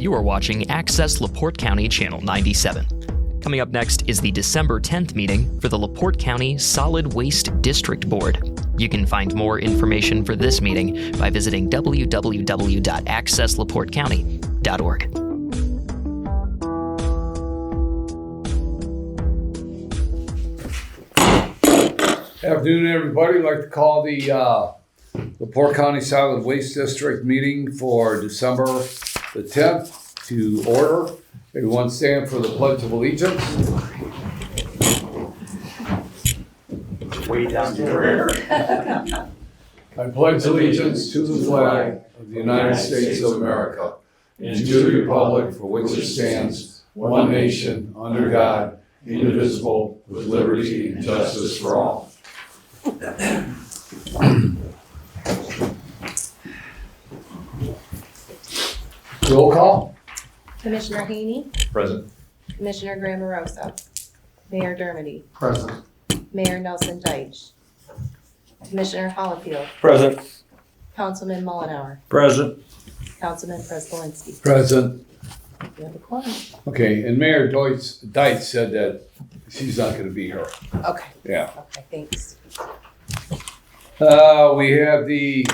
You are watching Access LaPorte County Channel 97. Coming up next is the December 10th meeting for the LaPorte County Solid Waste District Board. You can find more information for this meeting by visiting www.accesslaportecounty.org. Afternoon, everybody. I'd like to call the LaPorte County Solid Waste District meeting for December the 10th to order. Everyone stand for the Pledge of Allegiance. Way down here. I pledge allegiance to the flag of the United States of America and to the republic for which it stands, one nation, under God, indivisible, with liberty and justice for all. Roll call. Commissioner Haney, Present. Commissioner Grammarosa, Mayor Dermody, Present. Mayor Nelson Deitch, Commissioner Hollifield, Present. Councilman Mullenhour, Present. Councilman Prespolinski. Present. You have a quorum. Okay, and Mayor Deitch said that she's not going to be here. Okay, Yeah. okay, thanks. We have the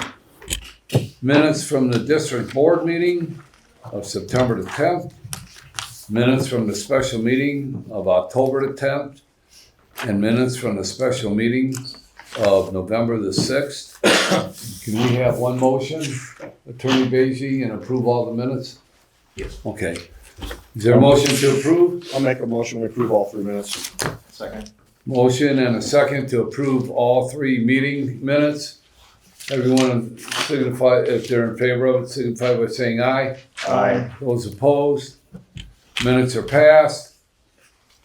minutes from the district board meeting of September the 10th, minutes from the special meeting of October the 10th, and minutes from the special meeting of November the 6th. Can we have one motion, Attorney Beige, and approve all the minutes? Yes. Okay. Is there a motion to approve? I'll make a motion to approve all 3 minutes. Second. Motion and a second to approve all 3 meeting minutes. Everyone signify, if they're in favor of it, signify by saying aye. Aye. Those opposed, minutes are passed.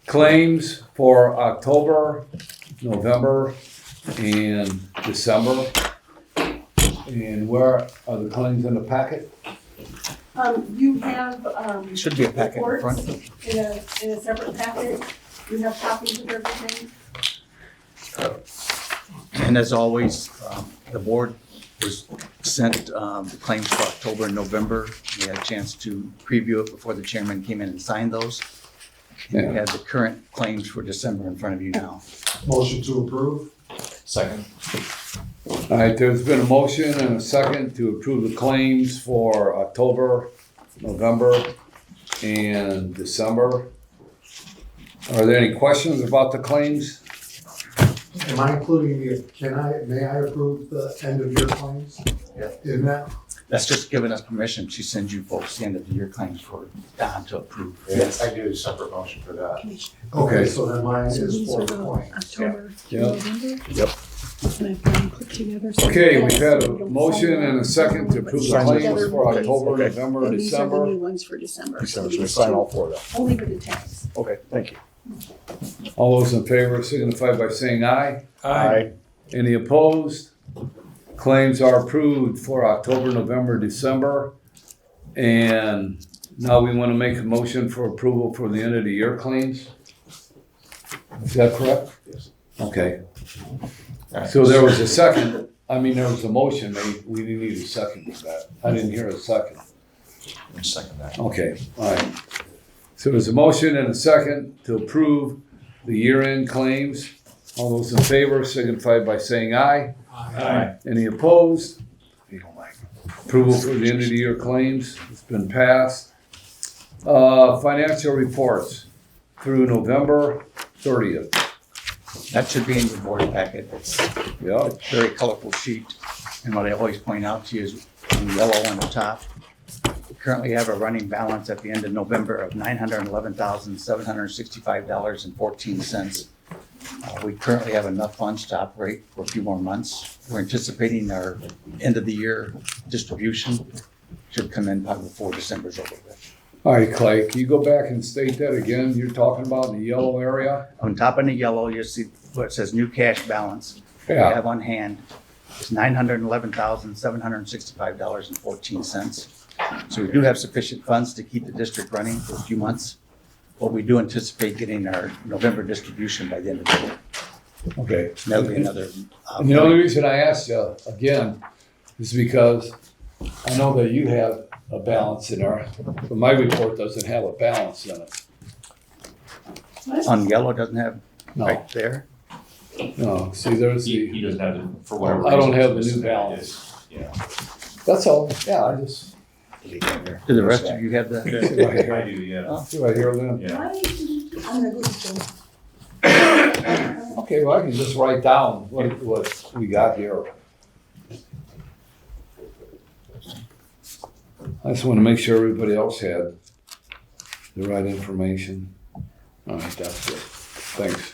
Claims for October, November, and December. And where are the claims in the packet? You have, Should be a packet in reports front. in a separate packet. You have copies of everything. And as always, the board was sent the claims for October and November. We had a chance to preview it before the chairman came in and signed those. And we had the current claims for December in front of you now. Motion to approve. Second. All right, there's been a motion and a second to approve the claims for October, November, and December. Are there any questions about the claims? Am I including may I approve the end of year claims? Yeah. In that? That's just giving us permission to send you folks the end of the year claims for Don to approve. Yes, I do a separate motion for that. Okay. So then mine So is these for are the the claims. October, Yeah. November. Yep. And I've got them put together. so Okay, that we've had a we don't motion sign and a them. second to approve the Sign claims together. for Okay. October, Okay. November, And these are the December. new ones for December. So So we these sign two, all 4 of them. only for the tax. Okay, thank you. All those in favor signify by saying aye. Aye. Any opposed? Claims are approved for October, November, December. And now we want to make a motion for approval for the end of the year claims. Is that correct? Yes. Okay. So there was a second, there was a motion made, we didn't need a second for that. I didn't hear a second. Second that. Okay, all right. So there's a motion and a second to approve the year-end claims. All those in favor signify by saying aye. Aye. Any opposed? Approval for the end of the year claims, it's been passed. Financial reports through November 30th. That should be in your board packet. It's Yeah, a very colorful sheet. And what I always point out to you is in yellow on the top. We currently have a running balance at the end of November of $911,765.14. We currently have enough funds to operate for a few more months. We're anticipating our end of the year distribution should come in probably before December's over with. all right, Clay, can you go back and state that again? You're talking about in the yellow area? On top of the yellow, you'll see what says new cash balance. We Yeah, have on hand is $911,765.14. So we do have sufficient funds to keep the district running for a few months. But we do anticipate getting our November distribution by the end of the year. okay. That'll be another. And the only reason I asked you again is because I know that you have a balance in there, but my report doesn't have a balance in it. On yellow doesn't have No, right there. no, see, there's He the, doesn't have, the- for whatever I don't reason, have the it's new missing that. balance. Yeah, that's all, yeah, I just, Do the rest of you have that? see right I here, do, yeah, see right here then. yeah. I'm gonna go to Okay, well, I can just write down what we got here. I just wanna make sure everybody else had the right information. All right, that's good, thanks.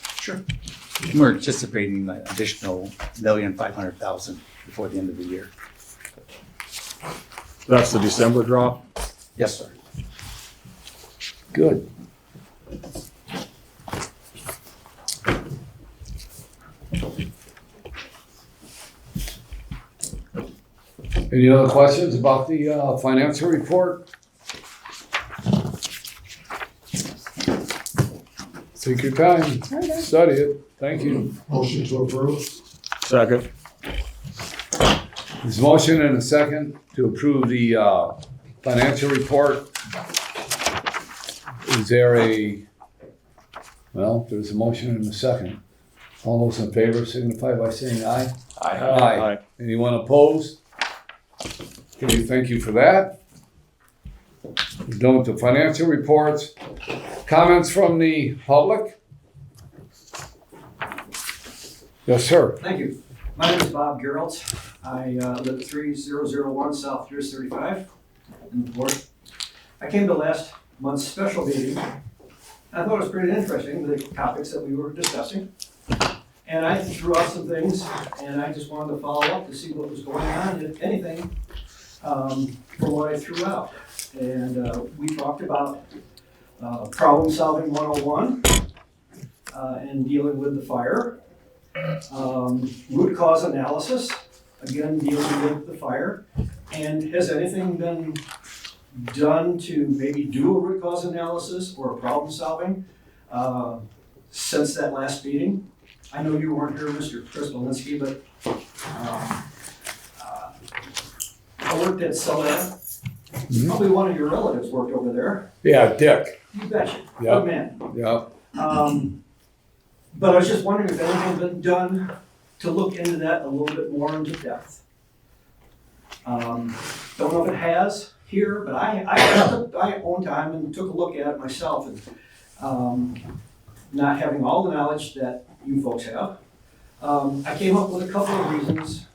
We're anticipating an additional $1,500,000 before the end of the year. That's the December drop? Yes, sir. Good. Any other questions about the financial report? Take your time, study it, thank you. Motion to approve? Second. There's a motion and a second to approve the financial report. Is there there's a motion and a second. All those in favor signify by saying aye. Aye. Anyone opposed? Okay, thank you for that. We're done with the financial reports. Comments from the public? Yes, sir. Thank you. My name is Bob Geralt. I live at 3001 South Pierce 35 in LaPorte. I came to last month's special meeting. I thought it was pretty interesting, the topics that we were discussing. And I threw out some things, and I just wanted to follow up to see what was going on, if anything, from what I threw out. And we talked about problem solving 101 and dealing with the fire. Root cause analysis, again, dealing with the fire. And has anything been done to maybe do a root cause analysis or a problem solving since that last meeting? I know you weren't here, Mr. Chris Walensky, but I worked at Celera. Probably one of your relatives worked over there. Yeah, Dick. You betcha. Yeah. Good man. Yeah. But I was just wondering if anything's been done to look into that a little bit more into depth. Don't know if it has here, but I took my own time and took a look at it myself, and not having all the knowledge that you folks have. I came up with a couple of reasons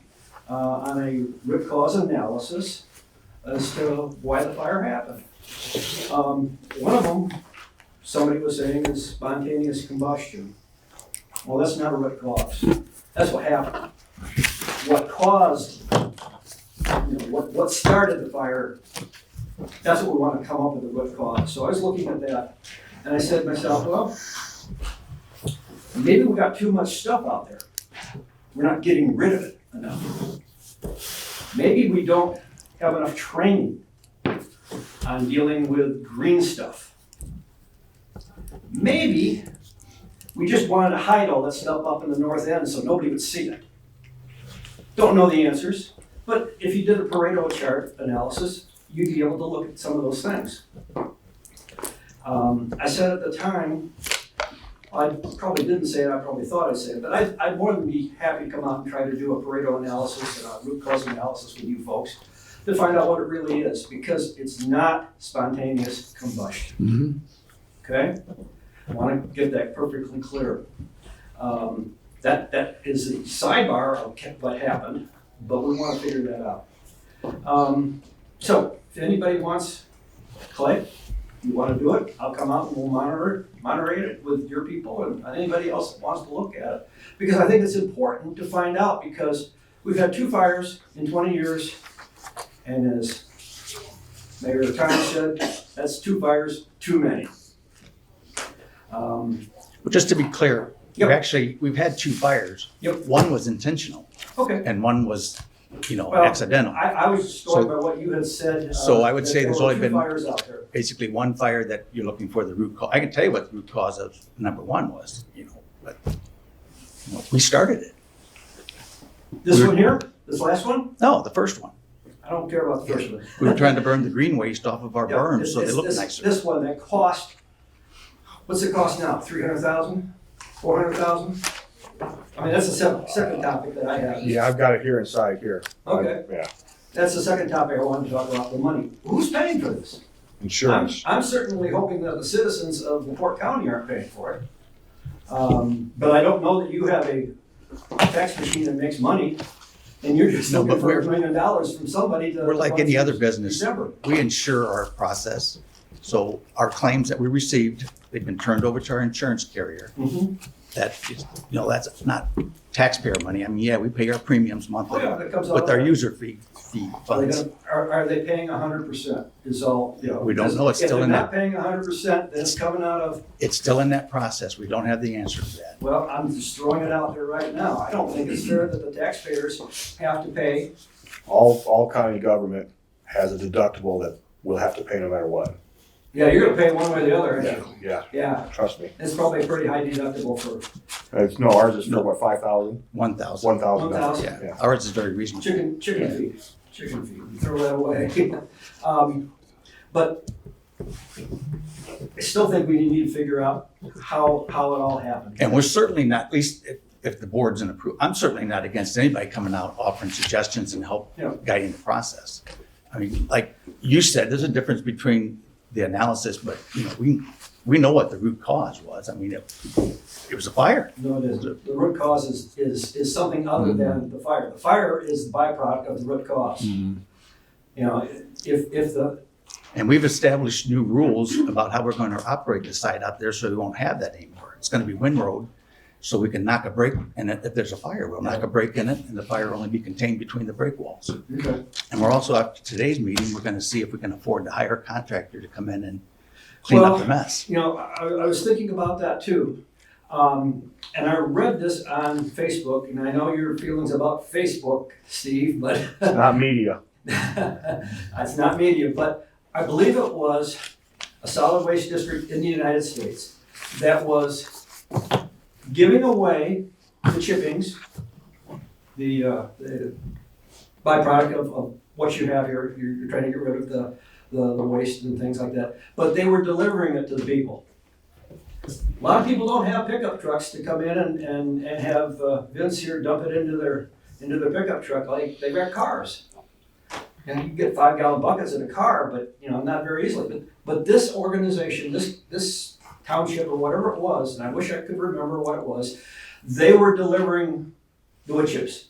on a root cause analysis as to why the fire happened. One of them, somebody was saying, is spontaneous combustion. Well, that's not a root cause. That's what happened. What caused, what started the fire, that's what we want to come up with the root cause. So I was looking at that, and I said to myself, well, maybe we got too much stuff out there. We're not getting rid of it enough. Maybe we don't have enough training on dealing with green stuff. Maybe we just wanted to hide all that stuff up in the north end so nobody would see it. Don't know the answers, but if you did a Pareto chart analysis, you'd be able to look at some of those things. I said at the time, I probably didn't say it, I probably thought I'd say it, but I'd more than be happy to come out and try to do a Pareto analysis and a root cause analysis with you folks to find out what it really is, because it's not spontaneous combustion. Okay? I want to get that perfectly clear. That is the sidebar of what happened, but we want to figure that out. So if anybody wants, Clay, you want to do it, I'll come out and we'll monitor it with your people and anybody else that wants to look at it. Because I think it's important to find out, because we've had 2 fires in 20 years, and as Mayor Tyne said, that's 2 fires too many. Well, just to be clear, Yep. we've had 2 fires. Yep. One was intentional Okay. and one was, Well, accidental. I was just going So- by what you had said. so I would that say there there's were only 2 been- fires out there. Basically, one fire that you're looking for the root cause. I can tell you what the root cause of number 1 was, but we started it. This one here, this last one, No, the first one. I don't care about the first one. We were trying to burn the green waste off of our Yeah, berms so they it's look this- nicer. This one, that cost, what's it cost now? 300,000? 400,000? I mean, that's the second topic that I have. Yeah, I've got it here inside here. Okay. Yeah, That's the second topic I wanted to talk about, the money. Who's paying for this? insurance. I'm certainly hoping that the citizens of LaPorte County aren't paying for it. But I don't know that you have a tax machine that makes money, and you're just No, looking but for we're- $1 million from somebody to. We're like any other business. December. We insure our process. So our claims that we received, they've been turned over to our insurance carrier. Mhm. That is, that's not taxpayer money. I mean, yeah, we pay our premiums Oh, monthly yeah, that comes out. with of our that. user fee Are they funds. gonna- Are they paying 100% is all, you know? We don't know. It's still in If they're not paying 100%, then it's coming out of, It's still in that process. We don't have the answer to that. well, I'm just throwing it out there right now. I don't think it's fair that the taxpayers have to pay. All county government has a deductible that we'll have to pay no matter what. Yeah, you're gonna pay one way or the other, aren't Yeah, you? yeah, Yeah, trust me. it's probably a pretty high deductible for No, ours is for what, 5,000? 1,000. $1,000. Yeah, Yeah. ours is very reasonable. chicken feed, throw that away. But I still think we need to figure out how it all happened. And we're certainly not, at least if the board's in approve, I'm certainly not against anybody coming out offering suggestions and help Yeah. guiding the process. I mean, like you said, there's a difference between the analysis, but we know what the root cause was. I mean, it was a fire. No, it isn't. The root cause is something other than the fire. The fire is the byproduct of the root cause. You know, if the, And we've established new rules about how we're going to operate the site out there, so we won't have that anymore. It's going to be wind road, so we can knock a break, and if there's a fire, we'll knock a break in it, and the fire will only be contained between the break walls. okay. And we're also, after today's meeting, we're going to see if we can afford to hire a contractor to come in and clean up the mess. You know, I was thinking about that too. And I read this on Facebook, and I know your feelings about Facebook, Steve, but Not media. it's not media, but I believe it was a solid waste district in the United States that was giving away the chippings, the byproduct of what you have here. You're trying to get rid of the waste and things like that, but they were delivering it to the people. A lot of people don't have pickup trucks to come in and have Vince here dump it into their pickup truck like they've got cars. And you can get 5-gallon buckets in a car, but not very easily. But this organization, this township or whatever it was, and I wish I could remember what it was, they were delivering the wood chips.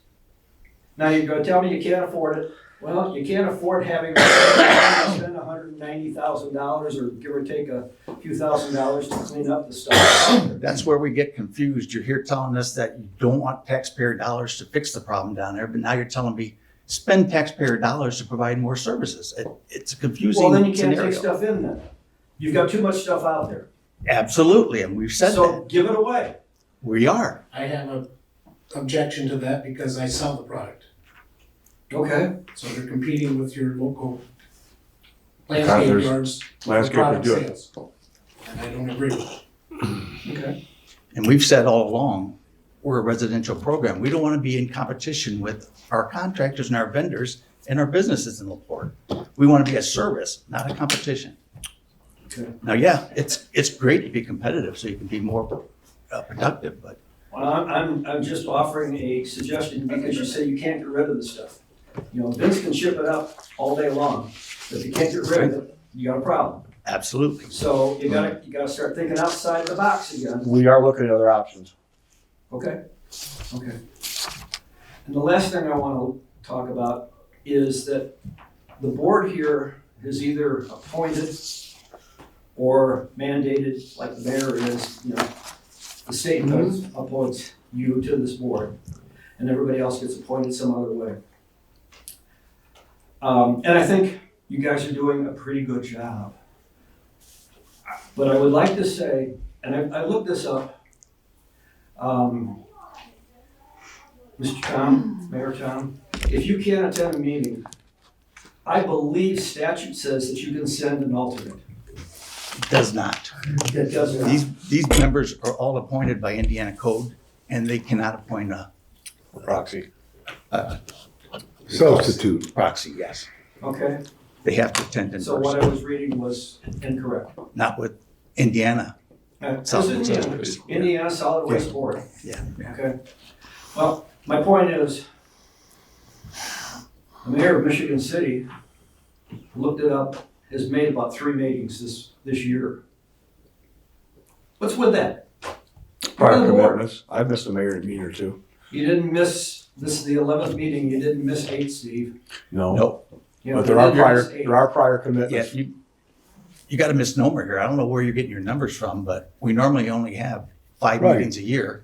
Now you're going to tell me you can't afford it. Well, you can't afford having to spend $190,000 or give or take a few $1,000s to clean up the stuff. That's where we get confused. You're here telling us that you don't want taxpayer dollars to fix the problem down there, but now you're telling me spend taxpayer dollars to provide more services. It's a confusing Well, then you can't scenario. take stuff in then. You've got too much stuff out there. Absolutely, and we've said So that. give it away. We are. I have an objection to that because I sell the product. Okay. So they're competing with your local there's landscape yards for landscapers product do it. sales. And I don't agree with it. Okay. And we've said all along, we're a residential program. We don't want to be in competition with our contractors and our vendors and our businesses in LaPorte. We want to be a service, not a competition. Okay. Now, yeah, it's great to be competitive so you can be more productive, but Well, I'm just offering a suggestion because you say you can't get rid of the stuff. Vince can ship it up all day long, but if you can't get rid of it, you got a problem. absolutely. So you gotta start thinking outside of the box again. We are looking at other options. Okay. And the last thing I want to talk about is that the board here is either appointed or mandated, like the mayor is, the state appoints you to this board, and everybody else gets appointed some other way. And I think you guys are doing a pretty good job. But I would like to say, and I looked this up, Mr. Tom, Mayor Tom, if you can't attend a meeting, I believe statute says that you can send an alternate. It does not. It does not. These members are all appointed by Indiana code, and they cannot appoint a Proxy. Substitute. Proxy, yes. Okay, They have to attend in so what I person, was reading was incorrect. not with Indiana. This Solid is Waste Indiana, Board. Indiana Solid Waste Board, Yeah. okay? Well, my point is, the mayor of Michigan City looked it up, has made about 3 meetings this year. What's with that? Prior You're the board. commitments. I've missed a mayor meeting or two. You didn't miss, this is the 11th meeting, you didn't miss 8, Steve. No. Nope. You know, But there you are didn't prior, miss 8. there are prior Yeah, commitments. you got a misnomer here. I don't know where you're getting your numbers from, but we normally only have 5 Right. meetings a year.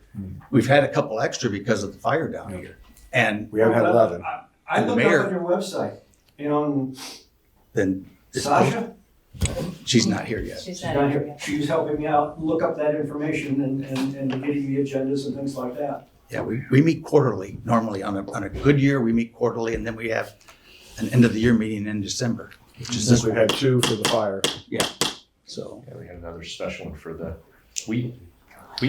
We've had a couple extra because of the fire down here. And We haven't had 11. I And the looked up mayor- on your website, you know, and then Sasha, she's not here yet. She's she's not not here here, yet. she was helping me out, look up that information and getting the agendas and things like that. Yeah, we meet quarterly, normally on a good year, we meet quarterly, and then we have an end of the year meeting in December, which is Since this we've one. had 2 for the fire. So, Yeah, we had another special one for the, we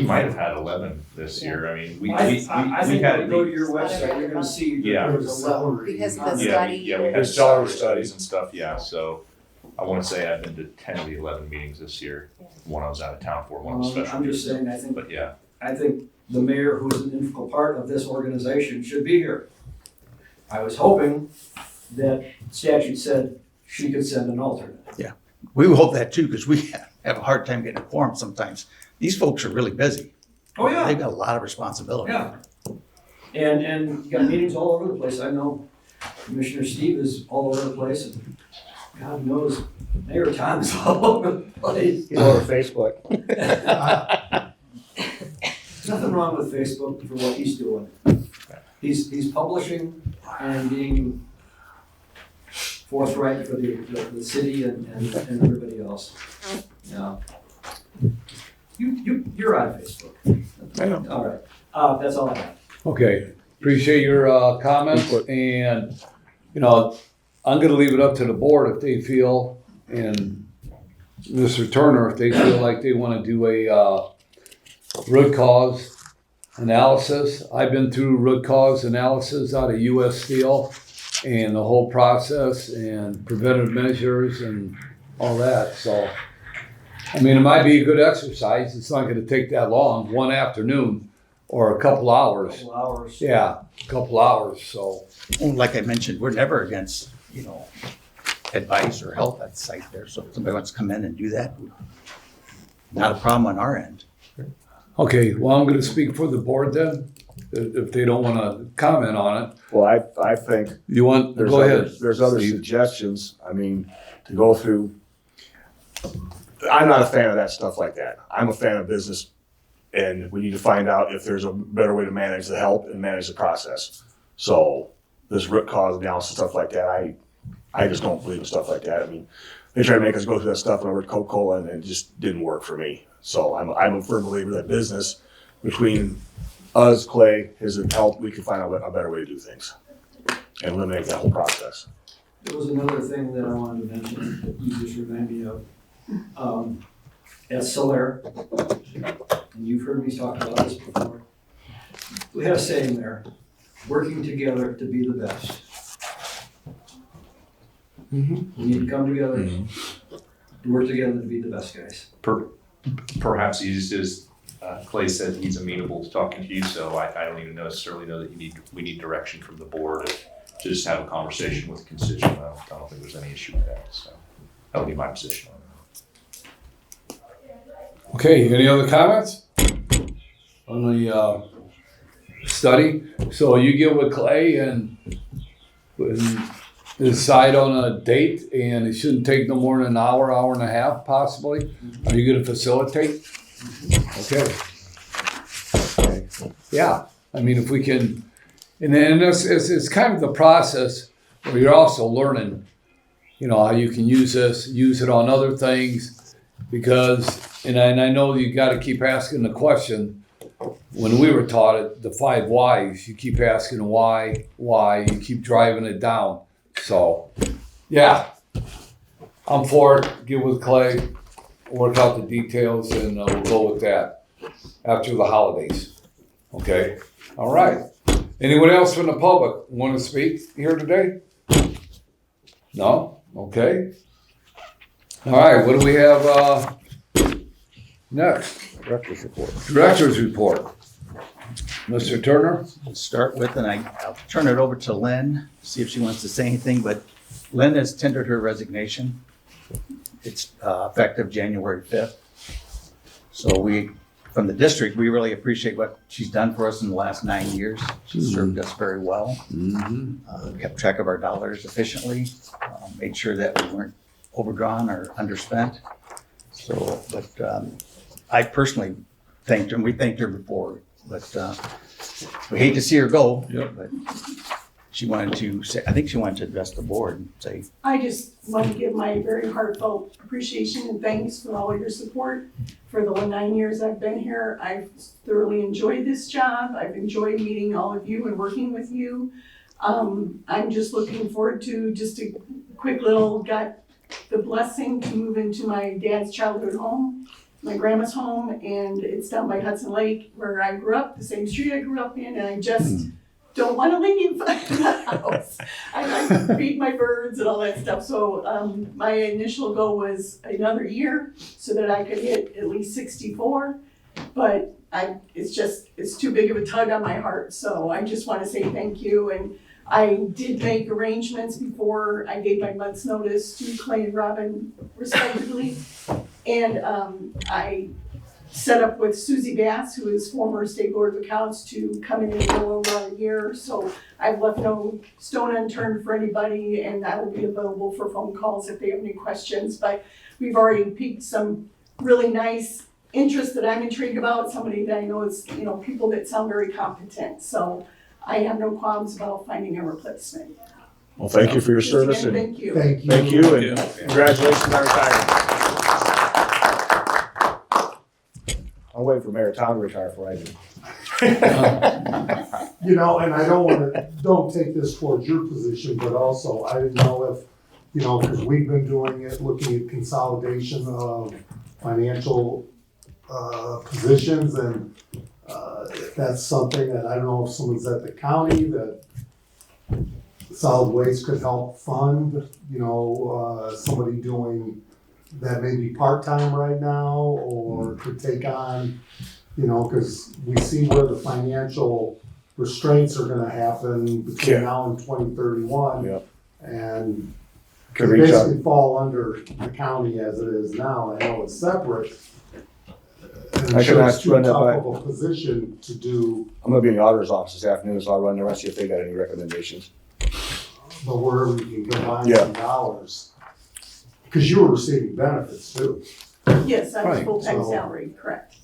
might have had 11 this year. I mean, we I we think had when you go to your website, you're gonna see that Yeah. there was 11. Because of the Yeah, study. yeah, we had There's salary salary studies and stuff, yeah, so I wanna say I've been to 10 of the 11 meetings this year. One I was out of town for, one was special. I'm just saying, But yeah, I think the mayor, who's an integral part of this organization, should be here. I was hoping that statute said she could send an alternate. we hope that too, because we have a hard time getting a quorum sometimes. These folks are really busy. Oh, yeah. They've got a lot of responsibility. Yeah. And you got meetings all over the place. I know Commissioner Steve is all over the place, and God knows Mayor Tom is all over the place. He's over Facebook. There's nothing wrong with Facebook for what he's doing. He's publishing and being forthright for the city and everybody else. Yeah. You're on Facebook. I know. All right. That's all I have. Okay, appreciate your comments, Input. and, you know, I'm gonna leave it up to the board if they feel, and Mr. Turner, if they feel like they wanna do a root cause analysis. I've been through root cause analysis out of US Steel and the whole process and preventive measures and all that, so. I mean, it might be a good exercise, it's not gonna take that long, one afternoon or a couple hours. Couple hours. Yeah, a couple hours, so. Well, like I mentioned, we're never against, advice or help at the site there. So if somebody wants to come in and do that, not a problem on our end. Okay, well, I'm gonna speak for the board then, if they don't wanna comment on it. Well, I think You want, there's go ahead. there's other Steve. suggestions. I mean, to go through. I'm not a fan of that stuff like that. I'm a fan of business, and we need to find out if there's a better way to manage the help and manage the process. So this root cause analysis stuff like that, I just don't believe in stuff like that. I mean, they try to make us go through that stuff over Coca-Cola, and it just didn't work for me. So I'm a firm believer that business between us, Clay, his help, we can find out a better way to do things and eliminate that whole process. There was another thing that I wanted to mention that you just reminded me of. At Solaire, and you've heard me talk about this before, we had a saying there, working together to be the best. We need to come together, to work together to be the best guys. perhaps he's just, Clay said he's amenable to talking to you, so I don't even necessarily know that we need direction from the board to just have a conversation with a constituent. I don't think there's any issue with that, so that'll be my position on it. Okay, any other comments on the study? So you get with Clay and decide on a date, and it shouldn't take no more than an hour, hour and a half possibly? Are you gonna facilitate? Okay. Yeah, I mean, if we can, and then it's kind of the process where you're also learning, how you can use this, use it on other things, because, and I know you gotta keep asking the question. When we were taught it, the 5 whys, you keep asking why, you keep driving it down. So, yeah, I'm for it. Get with Clay, work out the details, and we'll go with that after the holidays. Okay, all right. Anyone else from the public want to speak here today? No? Okay. All right, what do we have next? Director's report. Director's report. Mr. Turner? To start with, and I'll turn it over to Lynn, see if she wants to say anything, but Lynn has tendered her resignation. It's effective January 5th. So we, from the district, we really appreciate what she's done for us in the last 9 years. She's served us very well, kept track of our dollars efficiently, made sure that we weren't overdrawn or underspent. So, but I personally thanked her, and we thanked her before, but we hate to see her go. Yep. But she wanted to say, I think she wanted to address the board and say, I just want to give my very heartfelt appreciation and thanks for all of your support. For the 9 years I've been here, I've thoroughly enjoyed this job. I've enjoyed meeting all of you and working with you. I'm just looking forward to just a quick little, got the blessing to move into my dad's childhood home, my grandma's home, and it's down by Hudson Lake where I grew up, the same street I grew up in, and I just don't want to leave the house. I feed my birds and all that stuff. So my initial goal was another year so that I could hit at least 64. But it's too big of a tug on my heart. So I just want to say thank you. And I did make arrangements before I gave my month's notice to Clay and Robin respectively. And I set up with Susie Bass, who is former State Board of Accounts, to come in and go over a year. So I've left no stone unturned for anybody, and I will be available for phone calls if they have any questions. But we've already piqued some really nice interest that I'm intrigued about, somebody that I know is, people that sound very competent. So I have no qualms about finding a replacement. Well, thank you for your service. Again, And thank you. thank you, and congratulations on retirement. I'm waiting for Mayor Tom to retire before I do. And I don't take this towards your position, but also I didn't know if, because we've been doing it, looking at consolidation of financial positions, and if that's something that, I don't know if someone's at the county that solid waste could help fund, somebody doing that may be part-time right now, or could take on, because we see where the financial restraints are gonna happen between now and 2031. Yep. And Could they reach out. basically fall under the county as it is now. I know it's separate. And I I'm can sure it's ask too Brenda, tough of a position to do, I'm gonna be in the auditor's office this afternoon, so I'll run there and see if they got any recommendations. but wherever we can combine Yeah. some dollars. Because you were receiving benefits too. Yes, I was Right, full-time so- salary, correct.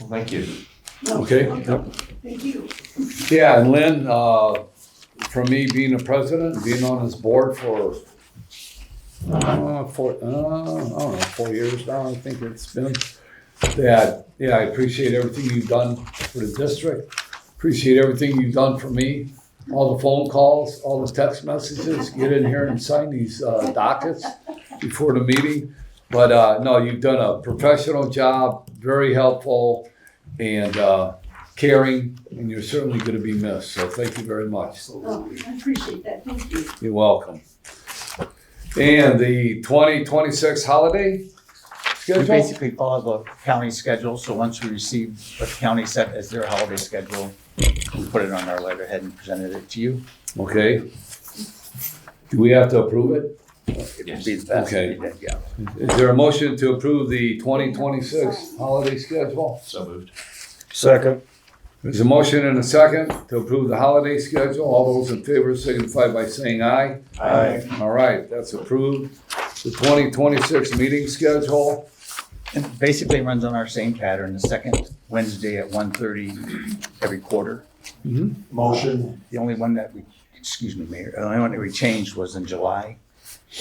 Well, thank you. No, Okay. welcome. Thank you. Yeah, and Lynn, for me being a president, being on this board for, I don't know, 4 years now, I think it's been, that, I appreciate everything you've done for the district. Appreciate everything you've done for me. All the phone calls, all the text messages, get in here and sign these dockets before the meeting. But no, you've done a professional job, very helpful and caring, and you're certainly going to be missed. So thank you very much. Oh, I appreciate that, thank you. You're welcome. And the 2026 holiday we schedule? basically follow the county schedule. So once we receive what the county set as their holiday schedule, we put it on our letterhead and presented it to you. Okay. Do we have to approve it? It would be the best Okay. if we did, yeah. Is there a motion to approve the 2026 holiday schedule? So moved. Second. There's a motion and a second to approve the holiday schedule. All those in favor signify by saying aye. Aye. All right, that's approved. The 2026 meeting schedule. And it basically runs on our same pattern, the second Wednesday at 1:30 every quarter. Motion. The only one that we, excuse me, Mayor, the only one that we changed was in July.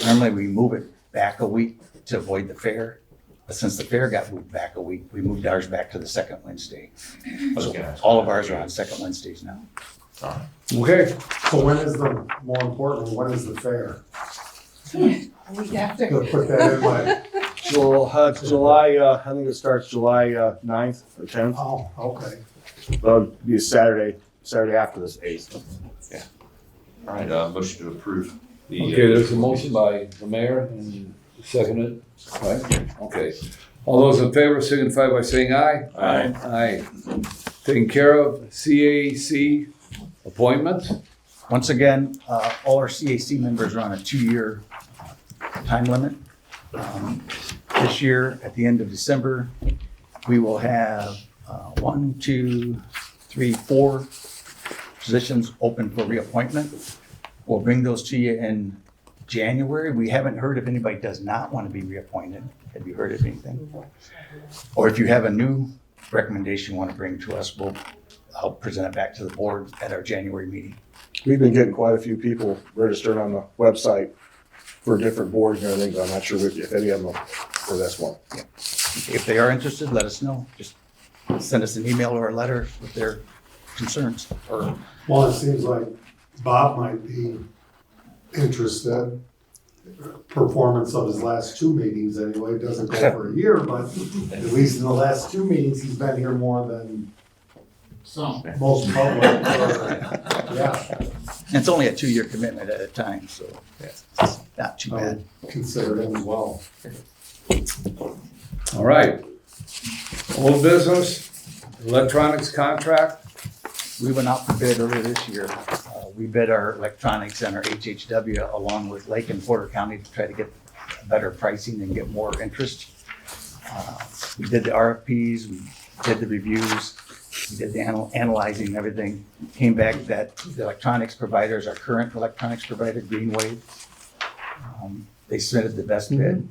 Normally we move it back a week to avoid the fair. But since the fair got moved back a week, we moved ours back to the second Wednesday. So all of ours are on second Wednesdays now. Okay, So when is when is the fair? We have to. Put that in my, It's July, I think it starts July 9th or 10th. Oh, okay. It'll be Saturday after this 8th. All right, motion to approve the. Okay, there's a motion by the mayor and seconded, right? Okay. All those in favor signify by saying aye. Aye. Aye. Taken care of. CAC appointments? Once again, all our CAC members are on a 2-year time limit. This year, at the end of December, we will have 4 positions open for reappointment. We'll bring those to you in January. We haven't heard if anybody does not want to be reappointed. Have you heard of anything? Or if you have a new recommendation you want to bring to us, I'll present it back to the board at our January meeting. We've been getting quite a few people registered on the website for different boards and everything, but I'm not sure if any of them are for this one. If they are interested, let us know. Just send us an email or a letter with their concerns. Well, it seems like Bob might be interested. Performance of his last 2 meetings anyway, it doesn't go for a year, but at least in the last 2 meetings, he's been here more than So, most public. Yeah, And it's only a 2-year commitment at a time, so it's not too I bad. would consider him as well. All right. Old business, electronics contract. We went out for bid earlier this year. We bid our electronics and our HHW along with Lake and Porter County to try to get better pricing and get more interest. We did the RFPs, we did the reviews, we did the analyzing and everything. Came back that the electronics providers, our current electronics provider, Greenwave, they submitted the best bid.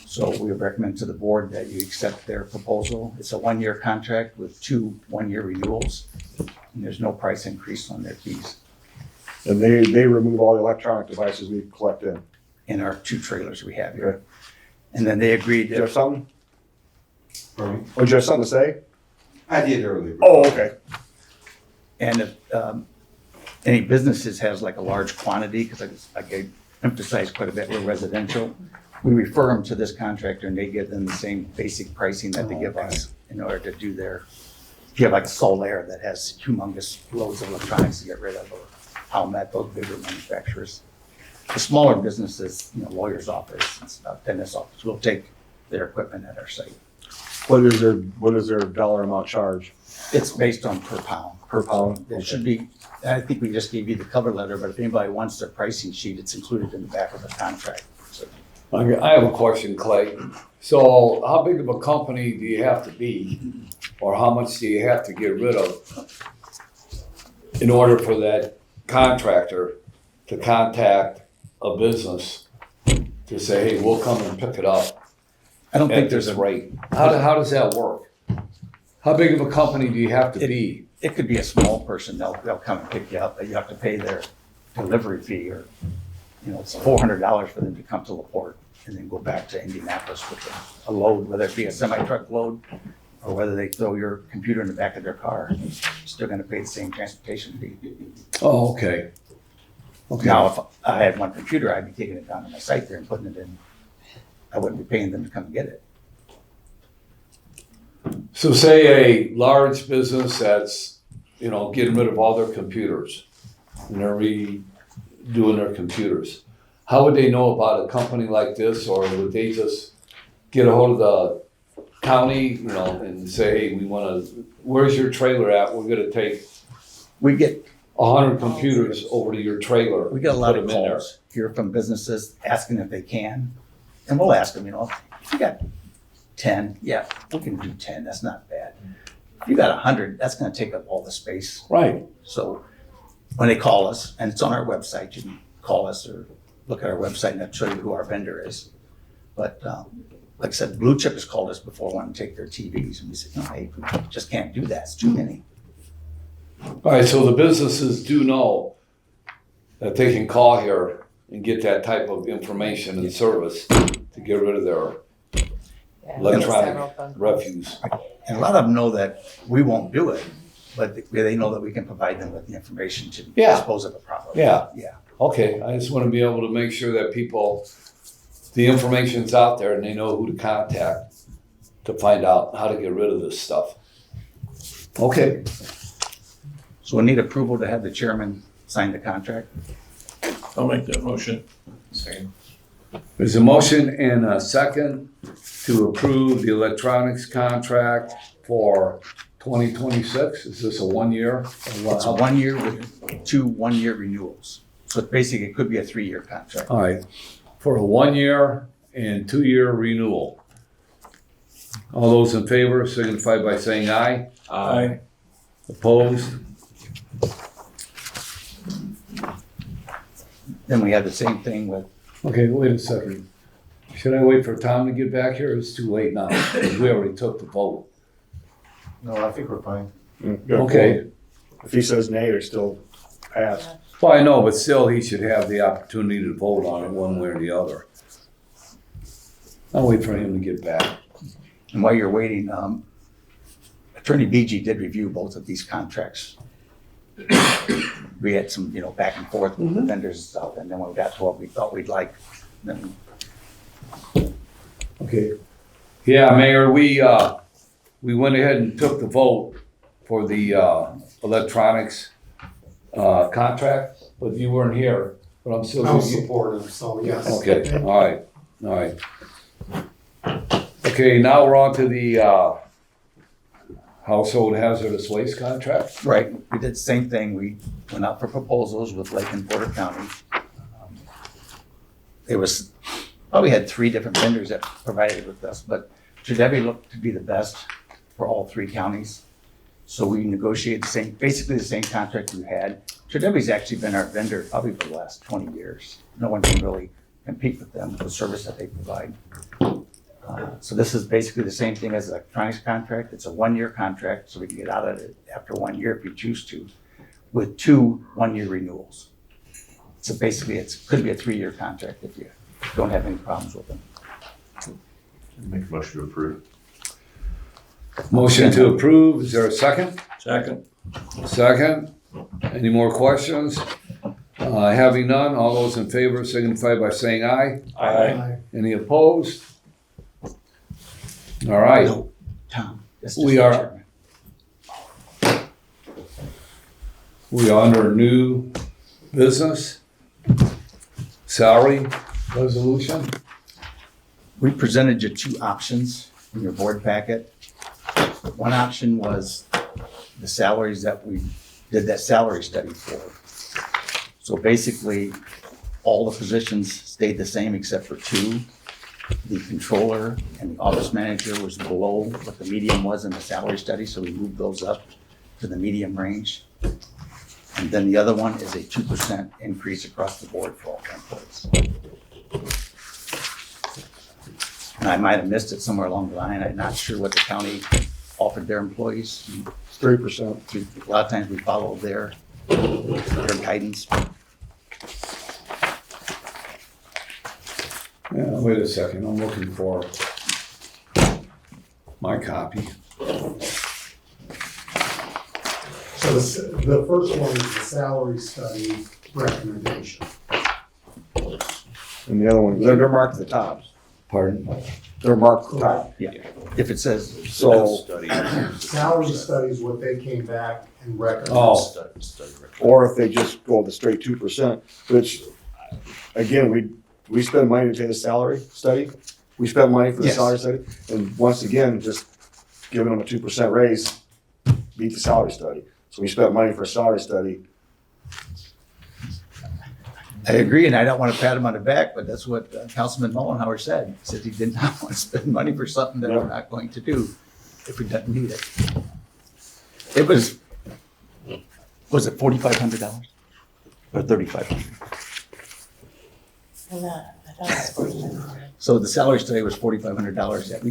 So we recommend to the board that you accept their proposal. It's a 1-year contract with 2 1-year renewals, and there's no price increase on their fees And they remove all the electronic devices we collect in. in our 2 trailers we have here. And then they agreed Do you have that, something? Oh, do you have something to say? I did earlier. Oh, okay. and if any businesses has like a large quantity, because I emphasize quite a bit, we're residential, we refer them to this contractor and they give them the same basic pricing that they give us in order to do their, if you have like a Solaire that has humongous loads of electronics to get rid of, or Howmet, those bigger manufacturers. The smaller businesses, lawyer's office and stuff, dentist's office, will take their equipment at our site. What is their dollar amount charge? It's based on per pound. Per pound? It should be, I think we just gave you the cover letter, but if anybody wants their pricing sheet, it's included in the back of the contract. So I have a question, Clay. So how big of a company do you have to be, or how much do you have to get rid of in order for that contractor to contact a business to say, hey, we'll come and pick it up I don't think at there's this a, rate? How does that work? How big of a company do you have to be? it could be a small person, they'll come and pick you up, but you have to pay their delivery fee, or, it's $400 for them to come to LaPorte and then go back to Indianapolis with a load, whether it be a semi-truck load or whether they throw your computer in the back of their car, you're still gonna pay the same transportation fee. Oh, okay. Okay. Now, if I had one computer, I'd be taking it down to my site there and putting it in. I wouldn't be paying them to come and get it. So say a large business that's, getting rid of all their computers and they're redoing their computers. How would they know about a company like this, or would they just get a hold of the county, and say, hey, where's your trailer at? We're gonna take We get 100 computers over to your trailer. We get a lot put of them in there. calls here from businesses asking if they can. And we'll ask them, if you got 10, yeah, we can do 10, that's not bad. If you got 100, that's gonna take up all the space. Right. So when they call us, and it's on our website, you can call us or look at our website and I'll show you who our vendor is. But like I said, Blue Chip has called us before wanting to take their TVs, and we said, no, hey, we just can't do that, it's too many. All right, so the businesses do know that they can call here and get that type of information and service to get rid of their electronic refuse. And a lot of them know that we won't do it, but they know that we can provide them with the information to Yeah. dispose of it properly. Yeah. Yeah. Okay, I just want to be able to make sure that people, the information's out there and they know who to contact to find out how to get rid of this stuff. Okay, So we need approval to have the chairman sign the contract. I'll make that motion. Second. there's a motion and a second to approve the electronics contract for 2026. Is this a 1 year? It's 1 year with 2 1-year renewals. So basically, it could be a 3-year contract. All right, for a 1 year and 2 year renewal. All those in favor signify by saying aye. Aye. Opposed? Then we have the same thing with, Okay, wait a second. Should I wait for Tom to get back here? It's too late now. We already took the vote. No, I think we're fine. Okay, If he says nay, they're still passed. well, I know, but still he should have the opportunity to vote on it one way or the other. I'll wait for him to get back. and while you're waiting, Attorney BG did review both of these contracts. We had some, back and forth with the vendors and stuff, and then when we got to what we thought we'd like, then Okay. Yeah, Mayor, we went ahead and took the vote for the electronics contract, but you weren't here, but I'm still. I'm supportive, so yes. Okay, all right. Okay, now we're on to the household hazardous waste contract. right, we did the same thing. We went out for proposals with Lake and Porter County. It was, probably had 3 different vendors that provided with us, but Tredevi looked to be the best for all 3 counties. So we negotiated basically the same contract we had. Tredevi's actually been our vendor probably for the last 20 years. No one can really compete with them, the service that they provide. So this is basically the same thing as the electronics contract. It's a 1-year contract, so we can get out of it after 1 year if we choose to, with 2 1-year renewals. So basically, it could be a 3-year contract if you don't have any problems with them. Make a motion to approve. Motion to approve, is there a second? Second. Second. Any more questions? Having none, all those in favor signify by saying aye. Aye. Any opposed? All right, No, Tom. that's just We the are- chairman. we are under new business. Salary resolution. We presented you 2 options in your board packet. One option was the salaries that we did that salary study for. So basically, all the positions stayed the same except for 2. The controller and the office manager was below what the median was in the salary study, so we moved those up to the medium range. And then the other one is a 2% increase across the board for all employees. And I might have missed it somewhere along the line. I'm not sure what the county offered their employees. 3%. A lot of times we follow their guidance. Yeah, wait a second, I'm looking for my copy. So the first one is the salary study recommendation. And the other one, they're marked at the top. Pardon? They're marked at the top. Yeah, if it says, So, Study. Salary study is what they came back and recommended. Oh, Study. or if they just go the straight 2%, which, again, we spend money to pay the salary study. We spend money for the Yes. salary study. And once again, just giving them a 2% raise beat the salary study. So we spent money for a salary study. I agree, and I don't want to pat him on the back, but that's what Councilman Mullenhour said. He said he did not want to spend money for something that we're not going to do if we don't need it. It was it $4,500 or $3,500? I thought it was 45. So the salary study was $4,500.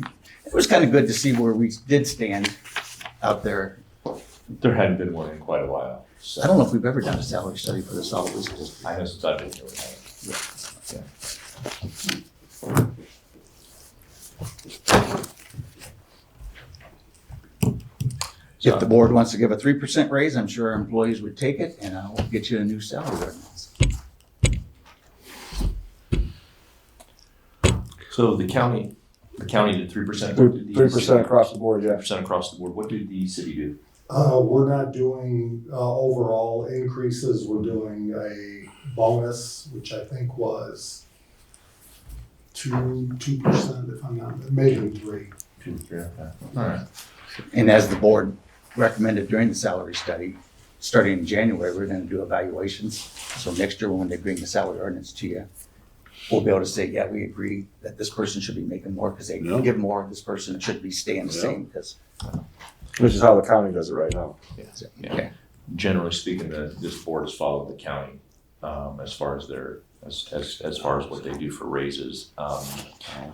It was kind of good to see where we did stand out there. There hadn't been one in quite a while. So I don't know if we've ever done a salary study for the solid waste district. I know since I've been here, we haven't. If the board wants to give a 3% raise, I'm sure our employees would take it, and I'll get you a new salary ordinance. So the county did 3%. 3% across the board, yeah. 3% across the board. What did the city do? We're not doing, overall increases, we're doing a bonus, which I think was 2%, if I'm not, maybe 3. 2, 3, okay. All right. And as the board recommended during the salary study, starting in January, we're gonna do evaluations. So next year, when they bring the salary ordinance to you, we'll be able to say, yeah, we agree that this person should be making more because they Yeah. give more, this person should be staying the Yeah. same because. Which is how the county does it right now. Yeah. Okay. Generally speaking, this board has followed the county as far as their as far as what they do for raises.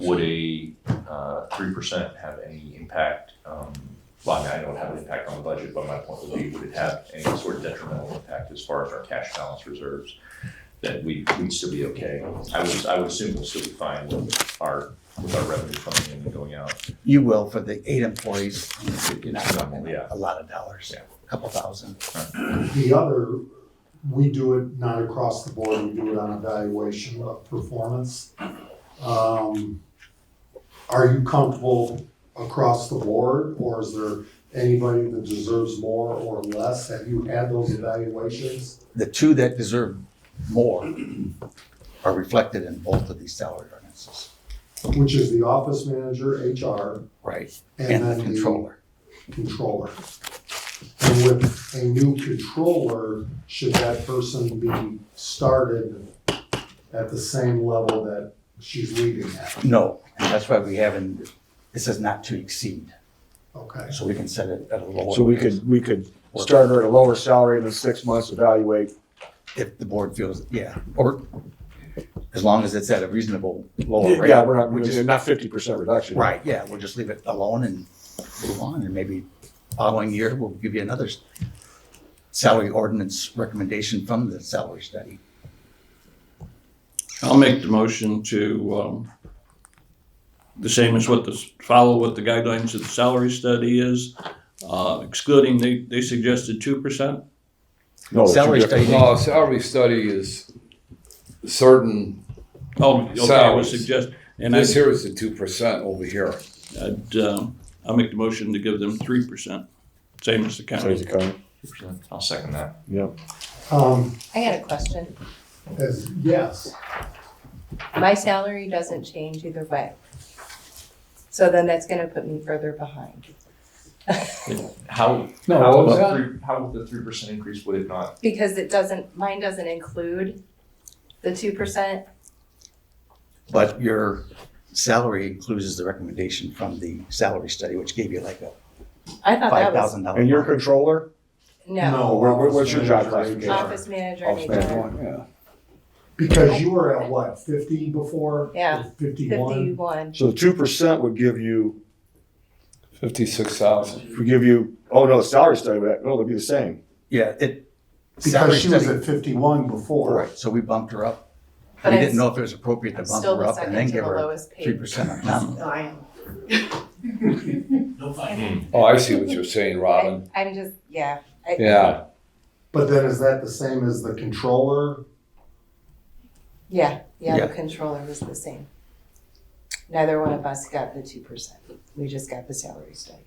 Would a 3% have any impact? Well, I mean, I know it have an impact on the budget, but my point would be, would it have any sort of detrimental impact as far as our cash balance reserves? That we'd still be okay. I would assume we'll still be fine with our revenue coming in and going out. You will for the 8 employees. You're not talking Yeah. a lot of dollars, a couple thousand. The other, we do it not across the board, we do it on evaluation of performance. Are you comfortable across the board, or is there anybody that deserves more or less? Have you had those evaluations? The 2 that deserve more are reflected in both of these salary ordinances. Which is the office manager, HR, Right. and And then the the controller. controller. And with a new controller, should that person be started at the same level that she's leaving at? No, and that's why we haven't, it says not to exceed, Okay. so we can set it at a lower. So we could start her at a lower salary and in 6 months evaluate. If the board feels, yeah, or as long as it's at a reasonable lower rate. Yeah, we're not 50% reduction. Right, yeah, we'll just leave it alone and move on, and maybe following year, we'll give you another salary ordinance recommendation from the salary study. I'll make the motion to, the same as follow what the guidelines of the salary study is, excluding, they suggested 2%. No, Salary study. No, salary study is certain, Oh, okay, I Salaries. would suggest, and this here is the 2% over here. I'll make the motion to give them 3%, same as the county. I'll second that. Yeah. I got a question. Yes, My salary doesn't change either way. So then that's gonna put me further behind. How No, how what was about that? how would the 3% increase would it not? Because mine doesn't include the 2%. But your salary includes the recommendation from the salary study, which gave you like a I thought that was, $5,000. And your controller? no, What's your job classification? office manager Office and manager. HR, Yeah. because you were at what, 50 before? Yeah, 51? 51. So the 2% would give you, 56,000. would give you, oh no, the salary study, it'd be the same. Yeah, Because salary she was study. at 51 before. Right, so we bumped her up. But We it's- didn't know if it was appropriate to I'm bump still her the up and second then to give the her lowest paid. 3% on top. No, I am. No fighting. Oh, I see what you're saying, Robin. I'm just, yeah. Yeah, But then is that the same as the controller? Yeah, Yeah. the controller was the same. Neither one of us got the 2%. We just got the salary study.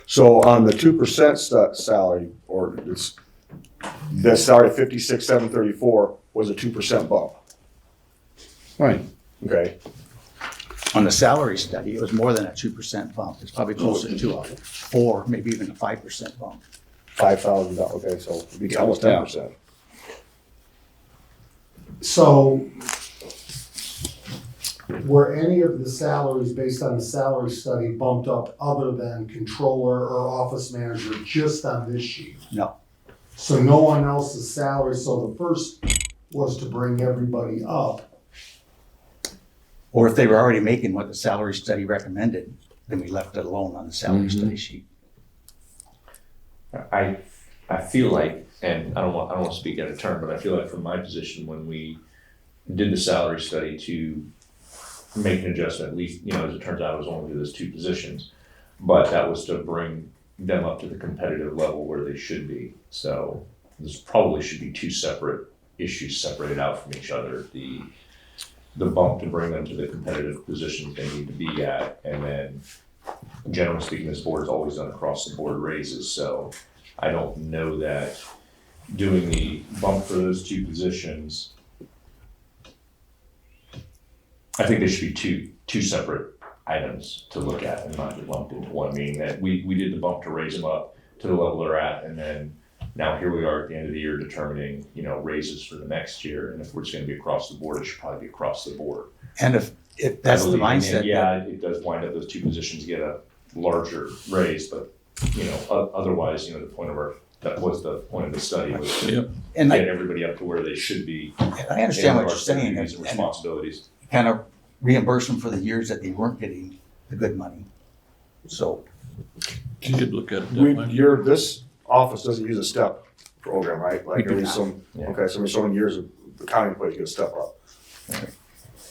So on the 2% salary, or it's, the salary 56,734 was a 2% bump, right. okay? On the salary study, it was more than a 2% bump. It's probably closer to a 4, maybe even a 5% bump. $5,000, okay, so it'd be almost 10%. So were any of the salaries based on the salary study bumped up other than controller or office manager just on this sheet? No. So no one else's salary, so the first was to bring everybody up. Or if they were already making what the salary study recommended, then we left it alone on the salary study sheet. I feel like, and I don't want to speak out of turn, but I feel like from my position, when we did the salary study to make an adjustment, at least, as it turns out, it was only those 2 positions, but that was to bring them up to the competitive level where they should be. So this probably should be 2 separate issues separated out from each other. The bump to bring them to the competitive positions they need to be at, and then generally speaking, this board has always done across the board raises, so I don't know that doing the bump for those two positions, I think they should be two separate items to look at and not get lumped into one, meaning that we did the bump to raise them up to the level they're at, and then now here we are at the end of the year determining, raises for the next year, and if we're just gonna be across the board, it should probably be across the board. And if that's the I believe, mindset. yeah, it does wind up those two positions get a larger raise, but, otherwise, that was the point of the study, was to Yep. And get everybody up to where they should be. I understand what you're saying, Duties and and responsibilities. kind of reimburse them for the years that they weren't getting the good money. So, You could look at it that way. This office doesn't use a step program, right? Like We do every not. so many years of the county employees get a step up.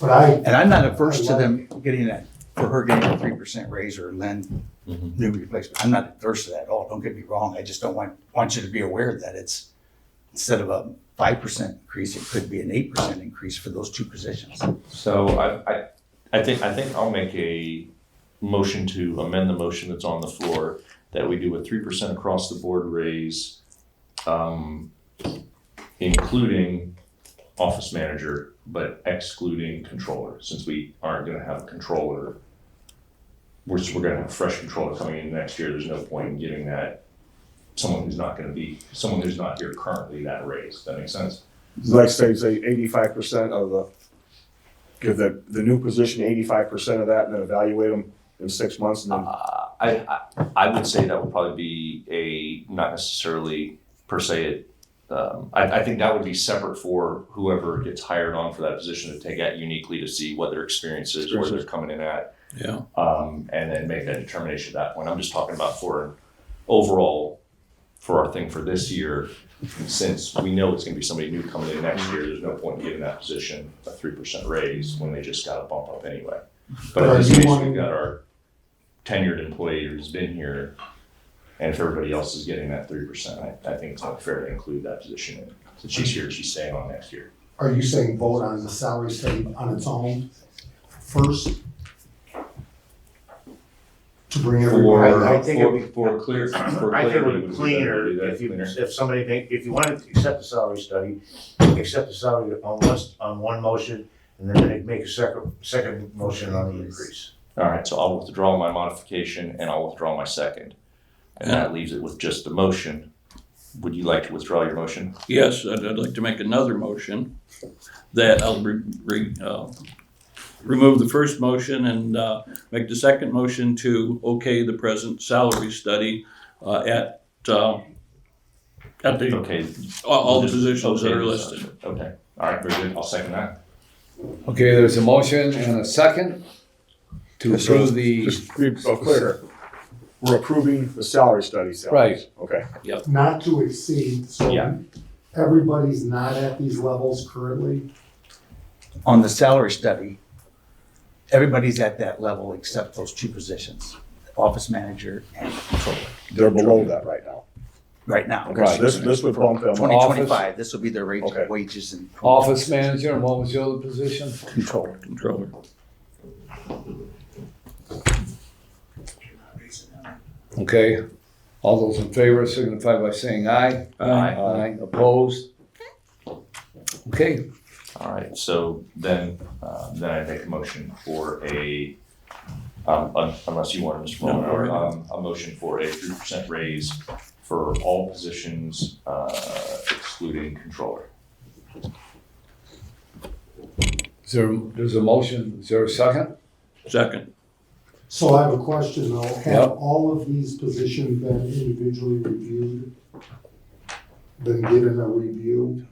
But I, and I'm not averse to them getting that, for her getting a 3% raise or Len new replacement. I'm not adverse to that at all. Don't get me wrong. I just don't want you to be aware that it's, instead of a 5% increase, it could be an 8% increase for those two positions. So I think I'll make a motion to amend the motion that's on the floor, that we do a 3% across the board raise, including office manager, but excluding controller. Since we aren't gonna have a controller, we're gonna have a fresh controller coming in next year. There's no point in giving that someone who's not here currently that raise. That makes sense? Like say 85% of give the new position 85% of that and then evaluate them in 6 months and then. I would say that would probably be not necessarily per se, I think that would be separate for whoever gets hired on for that position to take out uniquely to see what their experience is, where they're coming in at, Yeah. and then make that determination at that point. I'm just talking about for an overall, for our thing for this year, since we know it's gonna be somebody new coming in next year, there's no point in giving that position a 3% raise when they just got a bump up anyway. But in this case, we've got our tenured employee who's been here, and if everybody else is getting that 3%, I think it's only fair to include that position in. Since she's here, she's staying on next year. are you saying vote on the salary study on its own first? To bring everyone. I think it'd be- For clear, for I think it clarity, would be cleaner if you wanted to accept the salary study, accept the salary on one motion, and then make a second motion on the increase. All right, so I'll withdraw my modification and I'll withdraw my second. And that leaves it with just the motion. Would you like to withdraw your motion? Yes, I'd like to make another motion that I'll remove the first motion and make the second motion to okay the present salary study at the, Okay. all the positions that Okay, are listed. Okay, all right, very good. I'll second that. Okay, there's a motion and a second to approve the, Just to be clear, we're approving the salary study salaries. Right. Okay. Not to exceed, so Yeah. everybody's not at these levels currently? On the salary study, everybody's at that level except those two positions, office manager and controller, They're below that right now. right now. Okay, so this would bump them up. 2025, this will be their rate, Okay. wages and. office manager, and what was the other position? Controller. Controller. Okay, all those in favor signify by saying aye. Aye, opposed? Okay, All right, so then I make a motion for unless you want to, Mr. No, Muller, all a motion for a 3% raise for all positions, excluding controller. there's a motion, is there a second? Second. So I have a question though, Yep. have all of these positions been individually reviewed? Been given a review?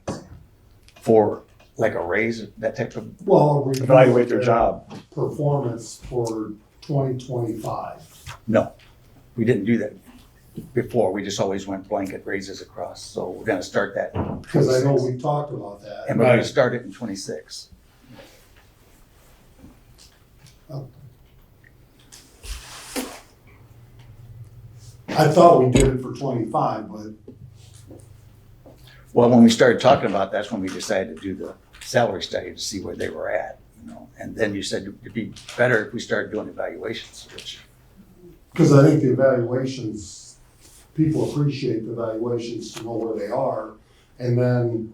For like a raise, that type of, Well, a review Evaluate of their job. Performance for 2025. no, we didn't do that before. We just always went blanket raises across. So we're gonna start that. in Because I know 26. we talked about that. And we're gonna Right. start it in 26. I thought we did it for 25, but Well, when we started talking about, that's when we decided to do the salary study to see where they were at, you know. And then you said it'd be better if we started doing evaluations, which, Because I think the evaluations, people appreciate the evaluations to know where they are, and then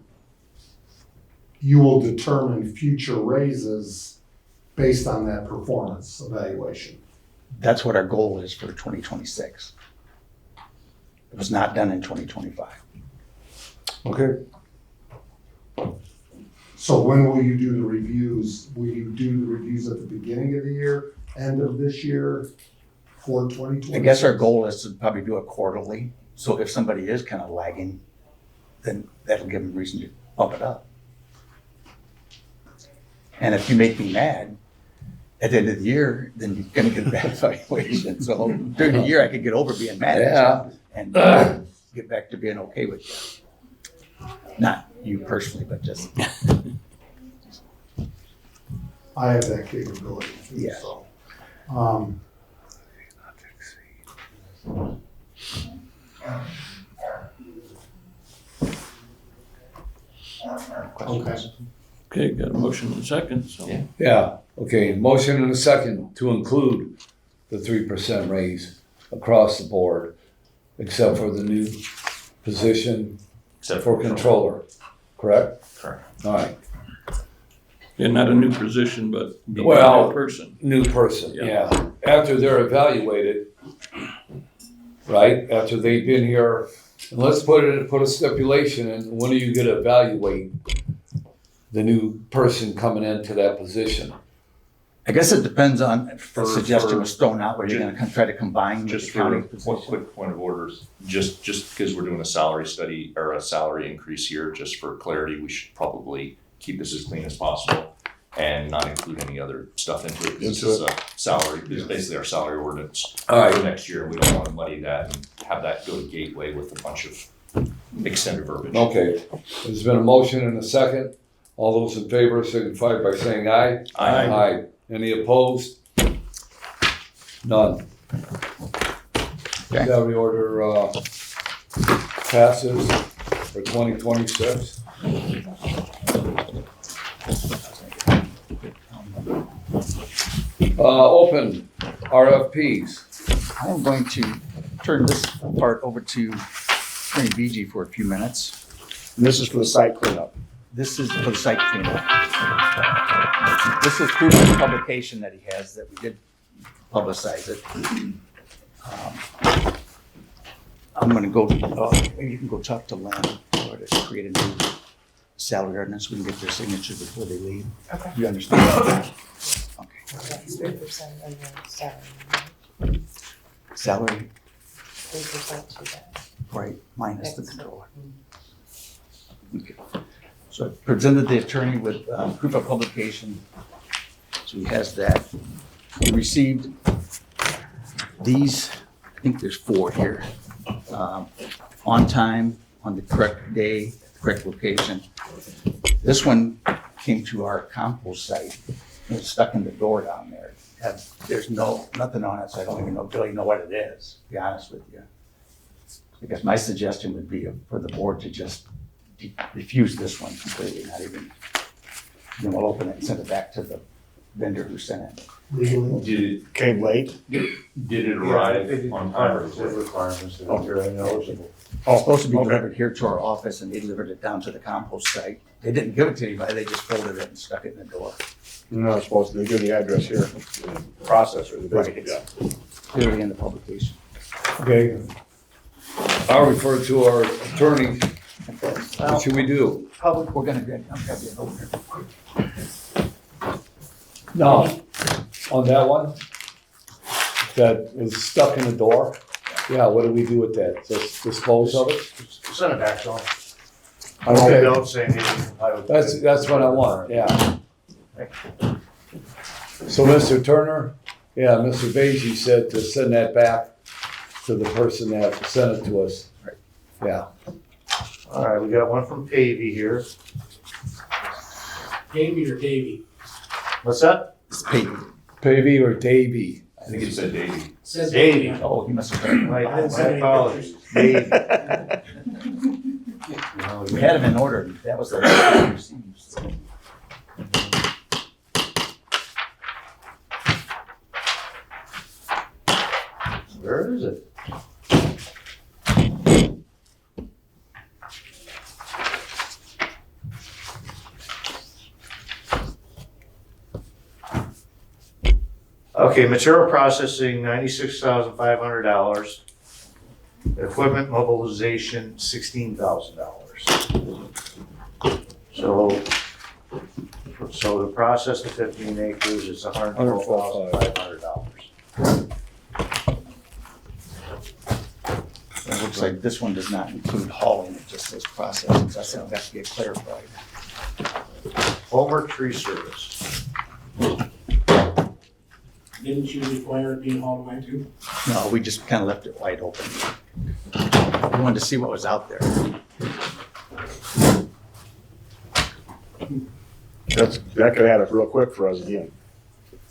you will determine future raises based on that performance evaluation. that's what our goal is for 2026. It was not done in 2025. Okay. So when will you do the reviews? Will you do the reviews at the beginning of the year, end of this year, for 2026? I guess our goal is to probably do it quarterly. So if somebody is kind of lagging, then that'll give them reason to bump it up. And if you make me mad at the end of the year, then you're gonna get a bad evaluation. So during the year, I could get over being mad at you and get back to being okay with you. Not you personally, but just, I have that capability too, Yeah. so. Okay. Okay, got a motion and a second, so. Yeah. Yeah, okay, motion and a second to include the 3% raise across the board, except for the new position Except for controller, correct? Correct. All right, Yeah, not a new position, but a Well- new person. new person, Yeah. yeah. After they're evaluated, right, after they've been here, and let's put a stipulation in, when are you gonna evaluate the new person coming into that position? I guess it depends on, the For- suggestion for- was thrown out where you're gonna try to combine with Just the for county one position. quick point of orders, just because we're doing a salary study or a salary increase here, just for clarity, we should probably keep this as clean as possible and not include any other stuff into it, because this is a salary, this is basically our salary ordinance All right. for next year. We don't want to muddy that and have that go to Gateway with a bunch of extended verbiage. Okay, there's been a motion and a second. All those in favor signify by saying aye. Aye. Aye. Any opposed? None. Okay. Salary order, passes for 2026. Open RFPs. I am going to turn this part over to Attorney BG for a few minutes. And this is for the site cleanup. This is for the site cleanup. This is proof of publication that he has, that we did publicize it. I'm gonna go, maybe you can go talk to Len or to create a new salary ordinance. We can get their signature before they leave. Okay. You understand? Okay. That's 3% of your salary, Salary, 3% to that. right, minus the controller. Okay. So I presented the attorney with proof of publication. So he has that. We received these, I think there's 4 here, on time, on the correct day, correct location. This one came to our compost site. It was stuck in the door down there. There's nothing on it, so I don't even really know what it is, to be honest with you. I guess my suggestion would be for the board to just refuse this one completely, not even, then we'll open it and send it back to the vendor who sent it. Legally, Did Came late. it They arrive didn't on time or comply with was it? requirements that are very knowledgeable. It's supposed to be Okay. delivered here to our office, and they delivered it down to the compost site. They didn't give it to anybody, they just folded it and stuck it in the door. You're not supposed to, they give the address here, the processor, the Right. business, yeah. Clearly in the publication. Okay. I'll refer to our attorney. What should we do? Public, we're gonna get, I'm gonna get over here. No. On that one? That was stuck in the door? Yeah, what do we do with that? Just dispose of it? Send it back to them. Okay. Okay. Don't say they didn't comply with. That's what I want, yeah. So Mr. Turner, yeah, Mr. Beige said to send that back to the person that sent it to us. Yeah. All right, we got one from Pavey here. Davy or Davy? What's that? It's paid. Pavey or Davy? I think it said Davey. Says Davy. Oh, he must have heard. My I didn't say any apologies. Dave. You know, We had them in order. That was the last we received. Where is it? Okay, material processing, $96,500. Equipment mobilization, $16,000. So to process the 15 acres, it's $112,500. It looks like this one does not include hauling, it just says processing, so that's gonna have to get clarified. Homer Tree Service. Didn't you require it being hauled away too? No, we just kind of left it wide open. We wanted to see what was out there. That could add up real quick for us again.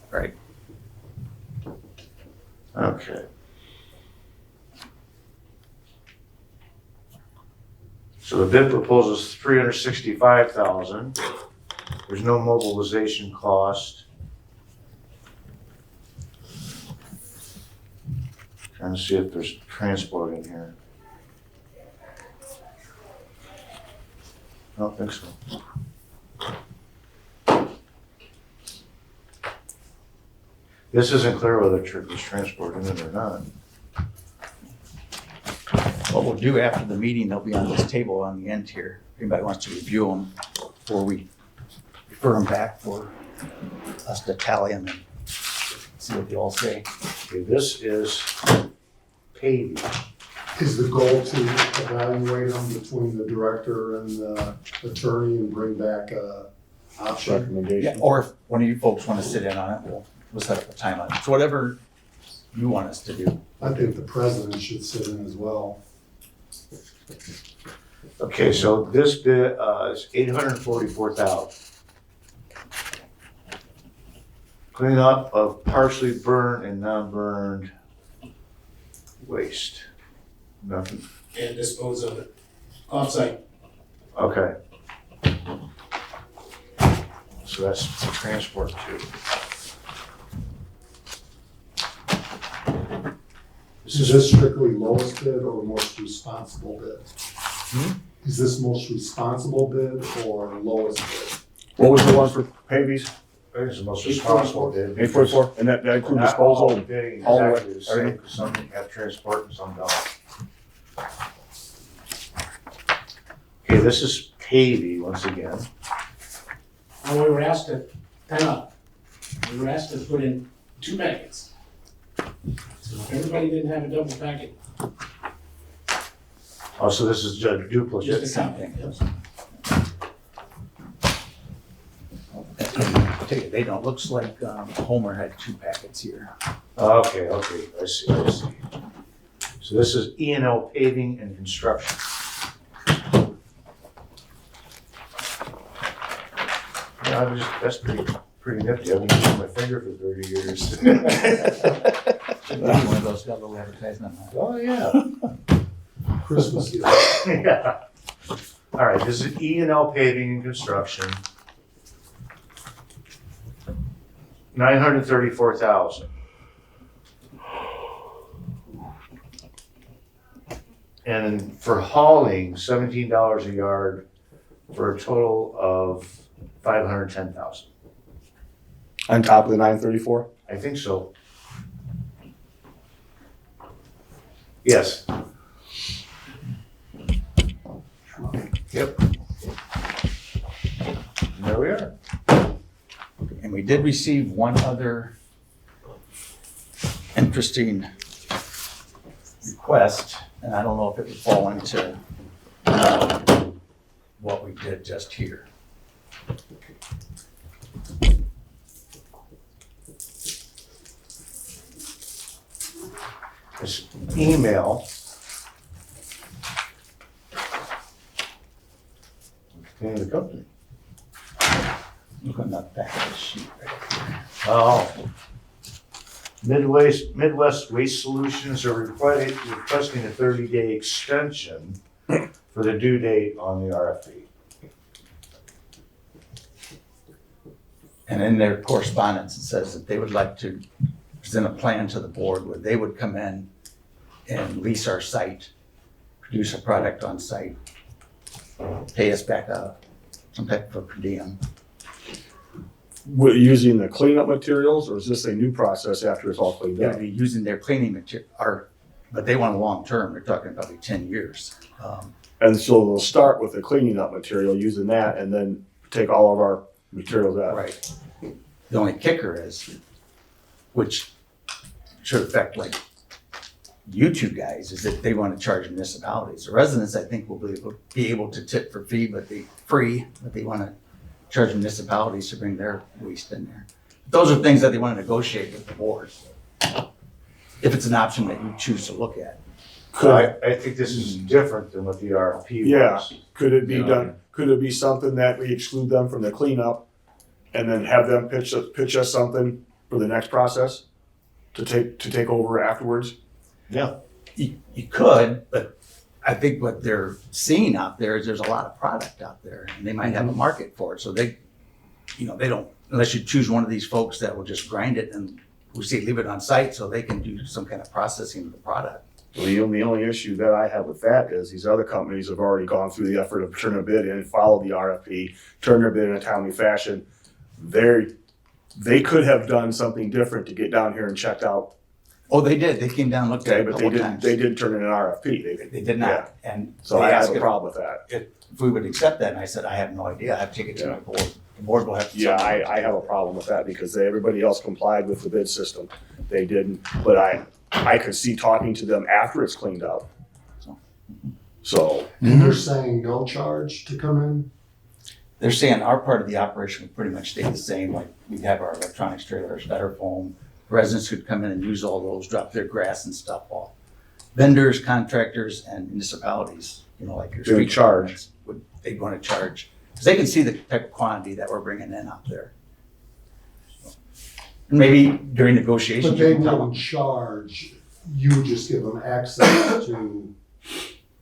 Right. Okay. So the bid proposal is $365,000. There's no mobilization cost. Trying to see if there's transport in here. I don't think so. This isn't clear whether there's transport in it or not. What we'll do after the meeting, they'll be on this table on the end here. If anybody wants to review them before we refer them back for us to tally them and see what they all say. Okay, this is paving. Is the goal to evaluate them between the director and the attorney and bring back a option? Yeah, Recommendation. or if one of you folks want to sit in on it, we'll set up a time on it. So whatever you want us to do. I think the president should sit in as well. Okay, so this bid is $844,000. Cleanup of partially burned and non-burned waste. Nothing. And dispose of it off-site. Okay. So that's the transport too. Is this strictly lowest bid or most responsible bid? Is this most responsible bid or lowest bid? What was the one for Pavies? I think it's the most responsible bid. 844, and that includes Not all disposal? bidding all the way, exactly the same, everything? 'cause some have transport and some don't. Okay, this is paving once again. And we were asked to, time out. We were asked to put in 2 packets. So if everybody didn't have a double packet, Oh, so this is a duplicate. just a comment. I tell you, they don't. Looks like Homer had 2 packets here. Okay, I see. So this is E&L Paving and Construction. Yeah, that's pretty nifty. I've been using my finger for 30 years. Should be one of those got a little advertisement on it. Oh, yeah. Christmas gift. Yeah. All right, this is E&L Paving and Construction. $934,000. And for hauling, $17 a yard for a total of $510,000. On top of the 934? I think so. Yes. Yep. And there we are. And we did receive one other interesting request, and I don't know if it would fall into what we did just here. This email. Name of the company. Look on the back of the sheet right here. Oh. Midwest Waste Solutions are requesting a 30-day extension for the due date on the RFP. And in their correspondence, it says that they would like to present a plan to the board where they would come in and lease our site, produce a product on site, pay us back some type of per diem. Using the cleanup materials, or is this a new process after it's all cleaned They up? would be using their cleaning material, but they want a long term, they're talking probably 10 years. And so they'll start with the cleaning up material, using that, and then take all of our materials out. Right. The only kicker is, which should affect like you two guys, is that they want to charge municipalities. The residents, I think, will be able to tip for but they want to charge municipalities to bring their waste in there. Those are things that they want to negotiate with the board. If it's an option that you choose to look at. I think this is different than what the RFP Yeah. was. Could it be done, could it be something that we exclude them from the cleanup and then have them pitch us something for the next process to take over afterwards? Yeah. You could, but I think what they're seeing out there is there's a lot of product out there and they might have a market for it. So they don't, unless you choose one of these folks that will just grind it and we say leave it on site so they can do some kind of processing of the product. Well, the only issue that I have with that is these other companies have already gone through the effort of turning a bid in, followed the RFP, turned their bid in a timely fashion. They could have done something different to get down here and checked out. Oh, they did. They came down and looked at Okay, it a but couple times. they didn't turn in an RFP. They did not. And So they I have asked a problem with that. if we would accept that. And I said, I have no idea. I have to take it to Yeah. my board. The board will have to. Yeah, tell me. I have a problem with that because everybody else complied with the bid system. They didn't, but I could see talking to them after it's cleaned up. So, And they're saying no charge to come in? They're saying our part of the operation would pretty much stay the same, like we'd have our electronics trailers, better foam. Residents could come in and use all those, drop their grass and stuff off. Vendors, contractors, and municipalities, like your They would street charge. departments, they'd want to charge. Because they can see the type of quantity that we're bringing in out there. And maybe during negotiations. But they you can tell wouldn't charge, you would just give them access to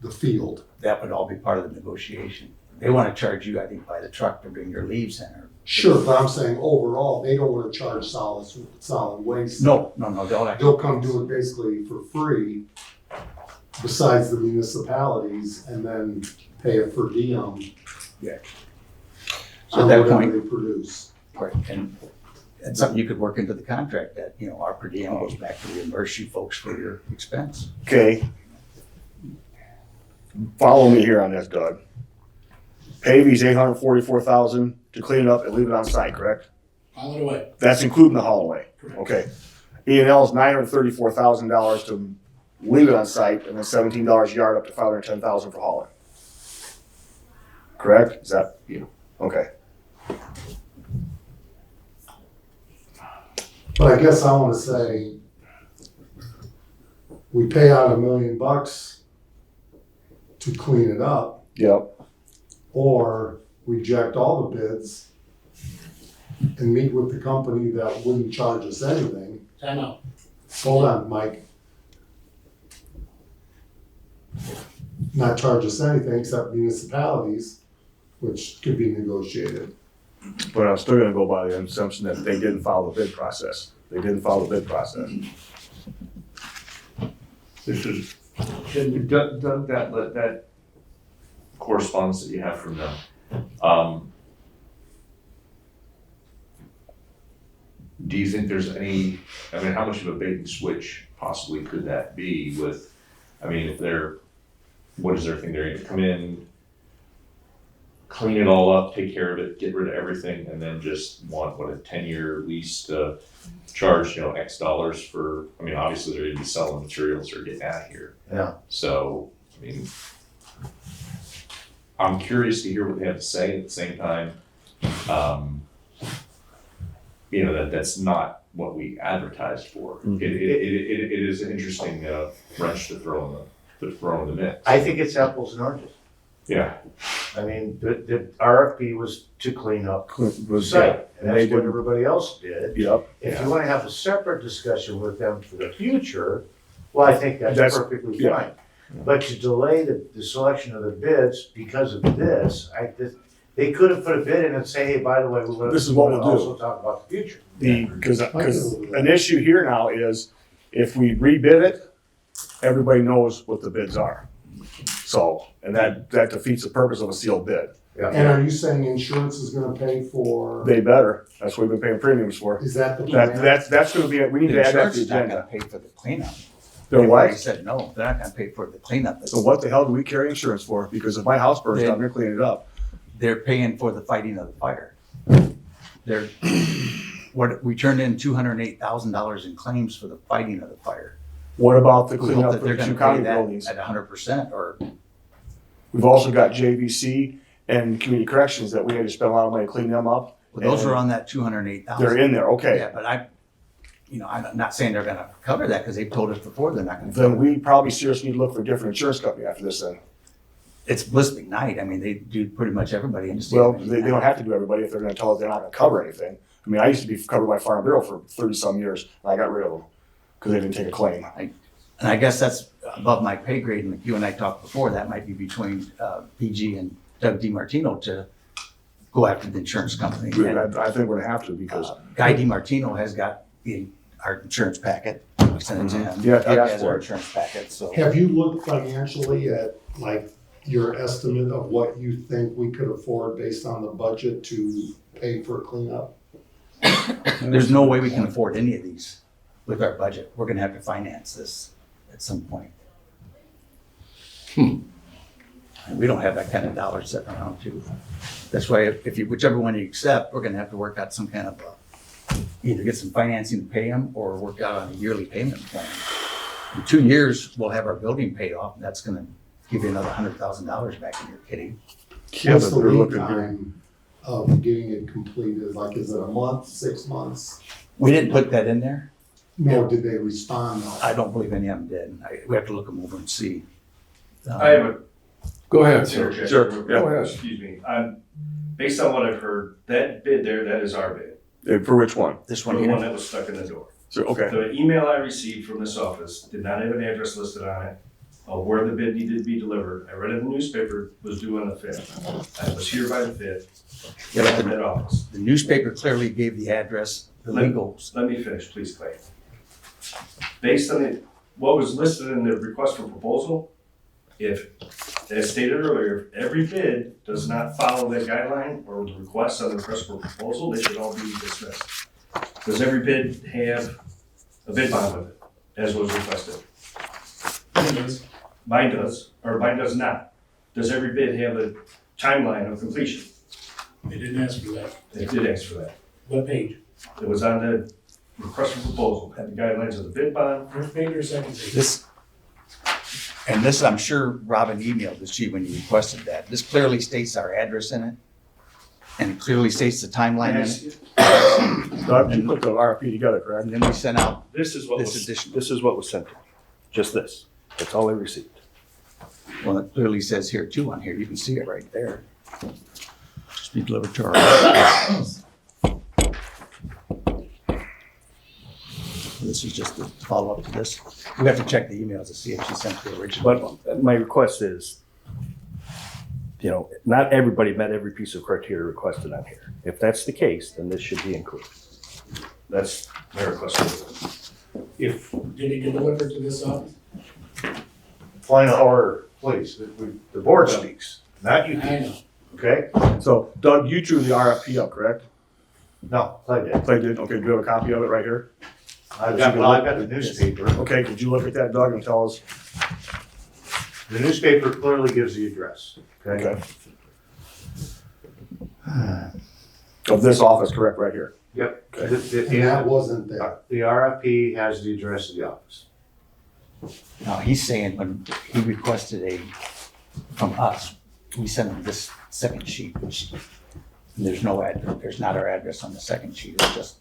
the field. that would all be part of the negotiation. They want to charge you, I think, by the truck to bring your leaves in. Sure, but I'm saying overall, they don't wanna charge solid waste. No, they'll actually. They'll come do it basically for free, besides the municipalities, and then pay a per diem. Yeah. So at On that whatever point, they produce. right, and it's something you could work into the contract that, our per diem goes back to reimburse you folks for your expense. okay. Follow me here on this, Doug. Pavy's $844,000 to clean it up and leave it on site, correct? Pile it away. That's including the haul away. Okay. E&L's $934,000 to leave it on site and then $17 a yard up to $510,000 for hauling. Correct? Is that? Yeah. Okay. But I guess I wanna say, we pay out $1 million to clean it up, Yep. or reject all the bids and meet with the company that wouldn't charge us anything. Time out. Hold on, Mike. Not charge us anything except municipalities, which could be negotiated. But I'm still gonna go by the assumption that they didn't follow the bid process. They didn't follow the bid process. This is, Doug, that correspondence that you have from them, do you think there's any, how much of a bait and switch possibly could that be with, if what is their thing, they're gonna come in, clean it all up, take care of it, get rid of everything, and then just want, a 10-year lease to charge, X dollars for, obviously they're gonna be selling materials or getting out of here. Yeah. So, I'm curious to hear what they have to say at the same time. That's not what we advertised for. Mhm. It is an interesting wrench to throw in the mix. I think it's apples and oranges. Yeah. The RFP was to clean up the Was site, and and they that's what didn't- everybody else did. Yep. If Yeah. you wanna have a separate discussion with them for the future, well, I think that's That's- perfectly yeah. fine. But to delay the selection of the bids because of this, they could have put a bid in and say, hey, by the way, This is what we'll do. also talk about the future. Because an issue here now is if we rebid it, everybody knows what the bids are. So, and that defeats the purpose of a sealed bid. And are you saying insurance is gonna pay for, They better. That's what we've been paying premiums for. is that the plan? That's gonna be, we need to add that Insurance to the is not agenda. gonna pay for the cleanup. They're They've already what? said no, they're not gonna pay for the cleanup. So what the hell do we carry insurance for? Because if my house burns down, they're cleaning it up. They're paying for the fighting of the fire. They're, we turned in $208,000 in claims for the fighting of the fire. What about the We hope cleanup that for they're the two gonna county pay that buildings? at 100%, or We've also got JVC and community corrections that we had to spend a lot of money cleaning them up. well, those And are on that 208,000. They're in there, okay. Yeah, but I'm not saying they're gonna cover that, because they've told us before they're not gonna Then cover it. we probably seriously need to look for a different insurance company after this then. It's Bliss McKnight, I mean, they do pretty much everybody in the state. Well, of they don't have to do everybody if they're gonna tell us they're not gonna cover anything. I mean, I used to be covered by Farm Bureau for 30-some years, and I got rid of them because they didn't take a claim. And I guess that's above my pay grade, and like you and I talked before, that might be between PG and Doug DiMartino to go after the insurance company. And I think we're gonna have to because, Guy DiMartino has got our insurance packet, we sent it to him. Yeah, Doug asked has for our it. insurance packet, so. Have you looked financially at, like, your estimate of what you think we could afford based on the budget to pay for cleanup? There's no way we can afford any of these with our budget. We're gonna have to finance this at some point. And we don't have that kind of dollar sitting around too. That's why whichever one you accept, we're gonna have to work out some kind of either get some financing to pay them or work out on a yearly payment plan. In 2 years, we'll have our building paid off, and that's gonna give you another $100,000 back in your kitty. Yeah, What's but the they're lead looking here. time of getting it completed? Like, is it a month, 6 months? We didn't put that in there. Or did they respond? I don't believe any of them did. We have to look them over and see. I have a Go ahead, sir. interjection. Sure, real yeah. quick. Excuse me. Based on what I've heard, that bid there, that is our bid. For which one? This For one the one here. that was stuck in the door. So, okay. The email I received from this office did not have an address listed on it of where the bid needed to be delivered. I read it in the newspaper, it was due on the 5th. I was here by the 5th, Yeah, but at that office. the newspaper clearly gave the address, the legals. Let me finish, please, Clay. Based on what was listed in the request for proposal, if, as stated earlier, if every bid does not follow that guideline or the request on the request for proposal, they should all be dismissed. Does every bid have a bid bond with it, as was requested? Mine does, or mine does not. Does every bid have a timeline of completion? They didn't ask for that. They did ask for that. What page? It was on the request for proposal, had the guidelines of the bid bond. First page or second page? This, I'm sure Robin emailed this to you when you requested that. This clearly states our address in it. And it clearly states the timeline in it. Doug, you put the RFP together, correct? And then we sent out This is what this was, additional. this is what was sent to me. Just this. That's all I received. Well, it clearly says here too on here. You can see it right there. Just be delivered to our office. This is just the follow-up to this. We have to check the emails to see if she sent the original one. But my request is, not everybody met every piece of criteria requested on here. If that's the case, then this should be included. That's my request. If, did it get delivered to this office? Final order, please. The board speaks, not you, I know. okay? So Doug, you drew the RFP up, correct? No, I did. Clay did, okay, do you have a copy of it right here? I've got the newspaper. Okay, could you look at that, Doug, and tell us? The newspaper clearly gives the address, okay? Okay. Of this office, correct, right here? Yep. And that wasn't there. The RFP has the address of the office. Now, he's saying when he requested from us, we sent him this second sheet, which there's no address, there's not our address on the second sheet. It's just,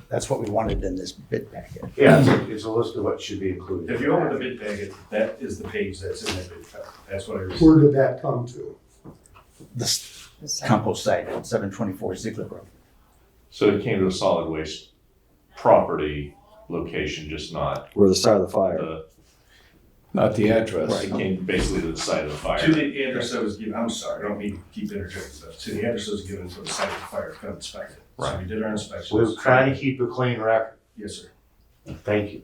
that's what we wanted in this bid packet. Yeah, it's a list of what should be included. If you open the bid packet, that is the page that's in that bid packet. That's what I received. Where did that come to? This compost site at 724 Ziegler Road. So it came to a solid waste property location, just not Where the start of the fire. the, Not the address. It came basically to the site of the fire. To the address that was given, I'm sorry, I don't mean to keep interjecting, but to the address that was given to the site of the fire, to come inspect it. So Right. we did our inspections. We're trying to keep a clean record. Yes, sir. Thank you.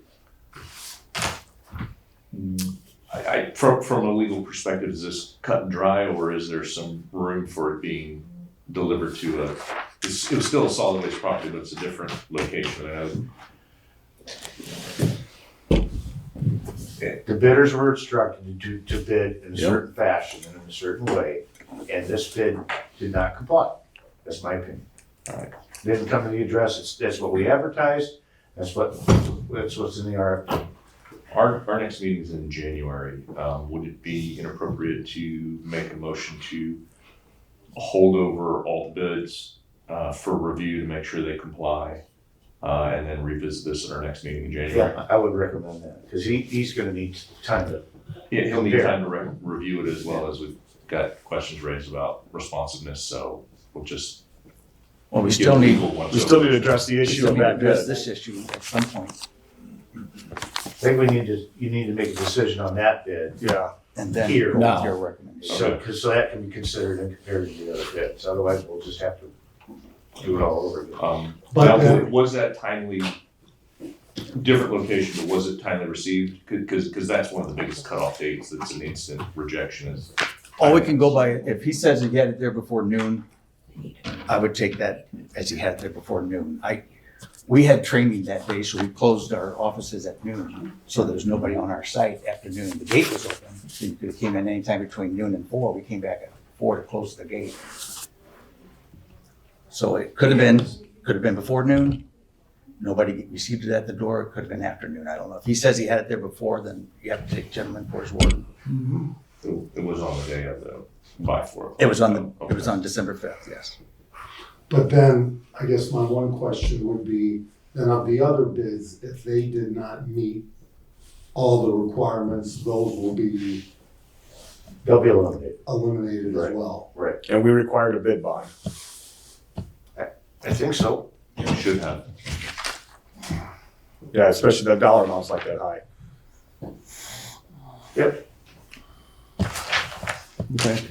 From a legal perspective, is this cut and dry, or is there some room for it being delivered to it was still a solid waste property, but it's a different location. I know. The bidders were instructed to bid in a Yep. certain fashion and in a certain way, and this bid did not comply. That's my opinion. Alright. Didn't come to the address, that's what we advertised, that's what's in the RFP. Our next meeting is in January. Would it be inappropriate to make a motion to hold over all the bids for review to make sure they comply, and then revisit this at our next meeting in January? Yeah, I would recommend that, because he's gonna need time to. Yeah, he'll need compare. time to review it as well as we've got questions raised about responsiveness, so we'll just. Well, we give still the need, legal ones We still over. need to address the we issue still of need to that address bid. this issue at some point, I think you need to make a decision on that bid, Yeah, and then Here. go Now. with your recommendation. so that can be considered and compared to the other bids, otherwise we'll just have to do it all over again. But Now, then- was that timely, different location, but was it timely received? Because that's one of the biggest cutoff dates, that's an instant rejection is. All we can go by, if he says he had it there before noon, I would take that as he had it there before noon. We had training that day, so we closed our offices at noon, so there was nobody on our site after noon. The gate was open, so you could have came in anytime between noon and 4. We came back at 4 to close the gate. So it could have been before noon. Nobody received it at the door. It could have been afternoon. I don't know. If he says he had it there before, then you have to take gentleman for his word. It was on the day of the, by 4. It was on December 5th, yes. But then, I guess my one question would be, then of the other bids, if they did not meet all the requirements, those will be They'll be eliminated. eliminated as Right. well. Right. and we required a bid bond. I think so. You should have. Yeah, especially the dollar amounts like that high. Yep. Okay.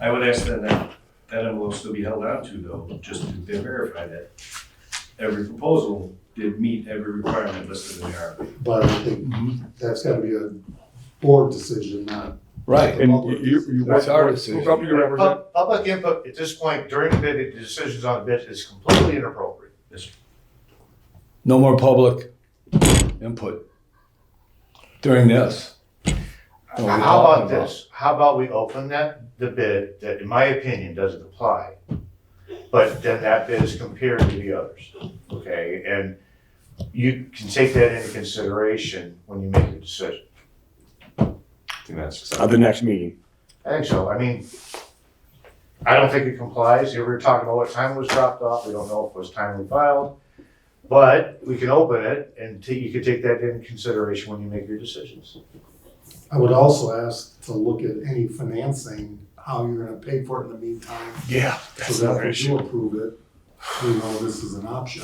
I would ask that envelope still be held on to though, just to verify that every proposal did meet every requirement listed in the RFP. But I think that's gotta be a board decision, not. Right. And you. That's our decision. Who you represent? Public input at this point during the bid, the decisions on the bid is completely inappropriate. No more public input during this. How about this? How about we open the bid that, in my opinion, doesn't apply, but then that bid is compared to the others, okay? And you can take that into consideration when you make your decision. I think that's At acceptable. the next meeting. I think so. I mean, I don't think it complies. You were talking about what time it was dropped off. We don't know if it was timely filed. But we can open it and you can take that into consideration when you make your decisions. I would also ask to look at any financing, how you're gonna pay for it in the meantime. Yeah, that's So that another if issue. you approve it, we know this is an option.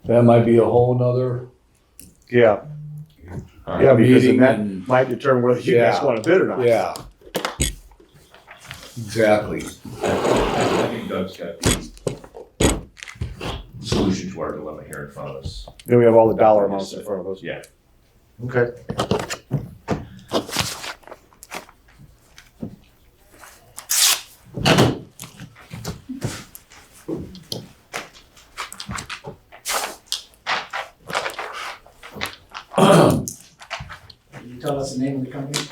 That might be a whole nother. Yeah, All right. yeah, because Meeting then that and- might determine whether you guys Yeah. want to bid or not. Yeah. Exactly. I think Doug's got the solution to our dilemma here in front of us. Then we have all the dollar amounts in front of us. Yeah. Okay. Can you tell us the name of the company?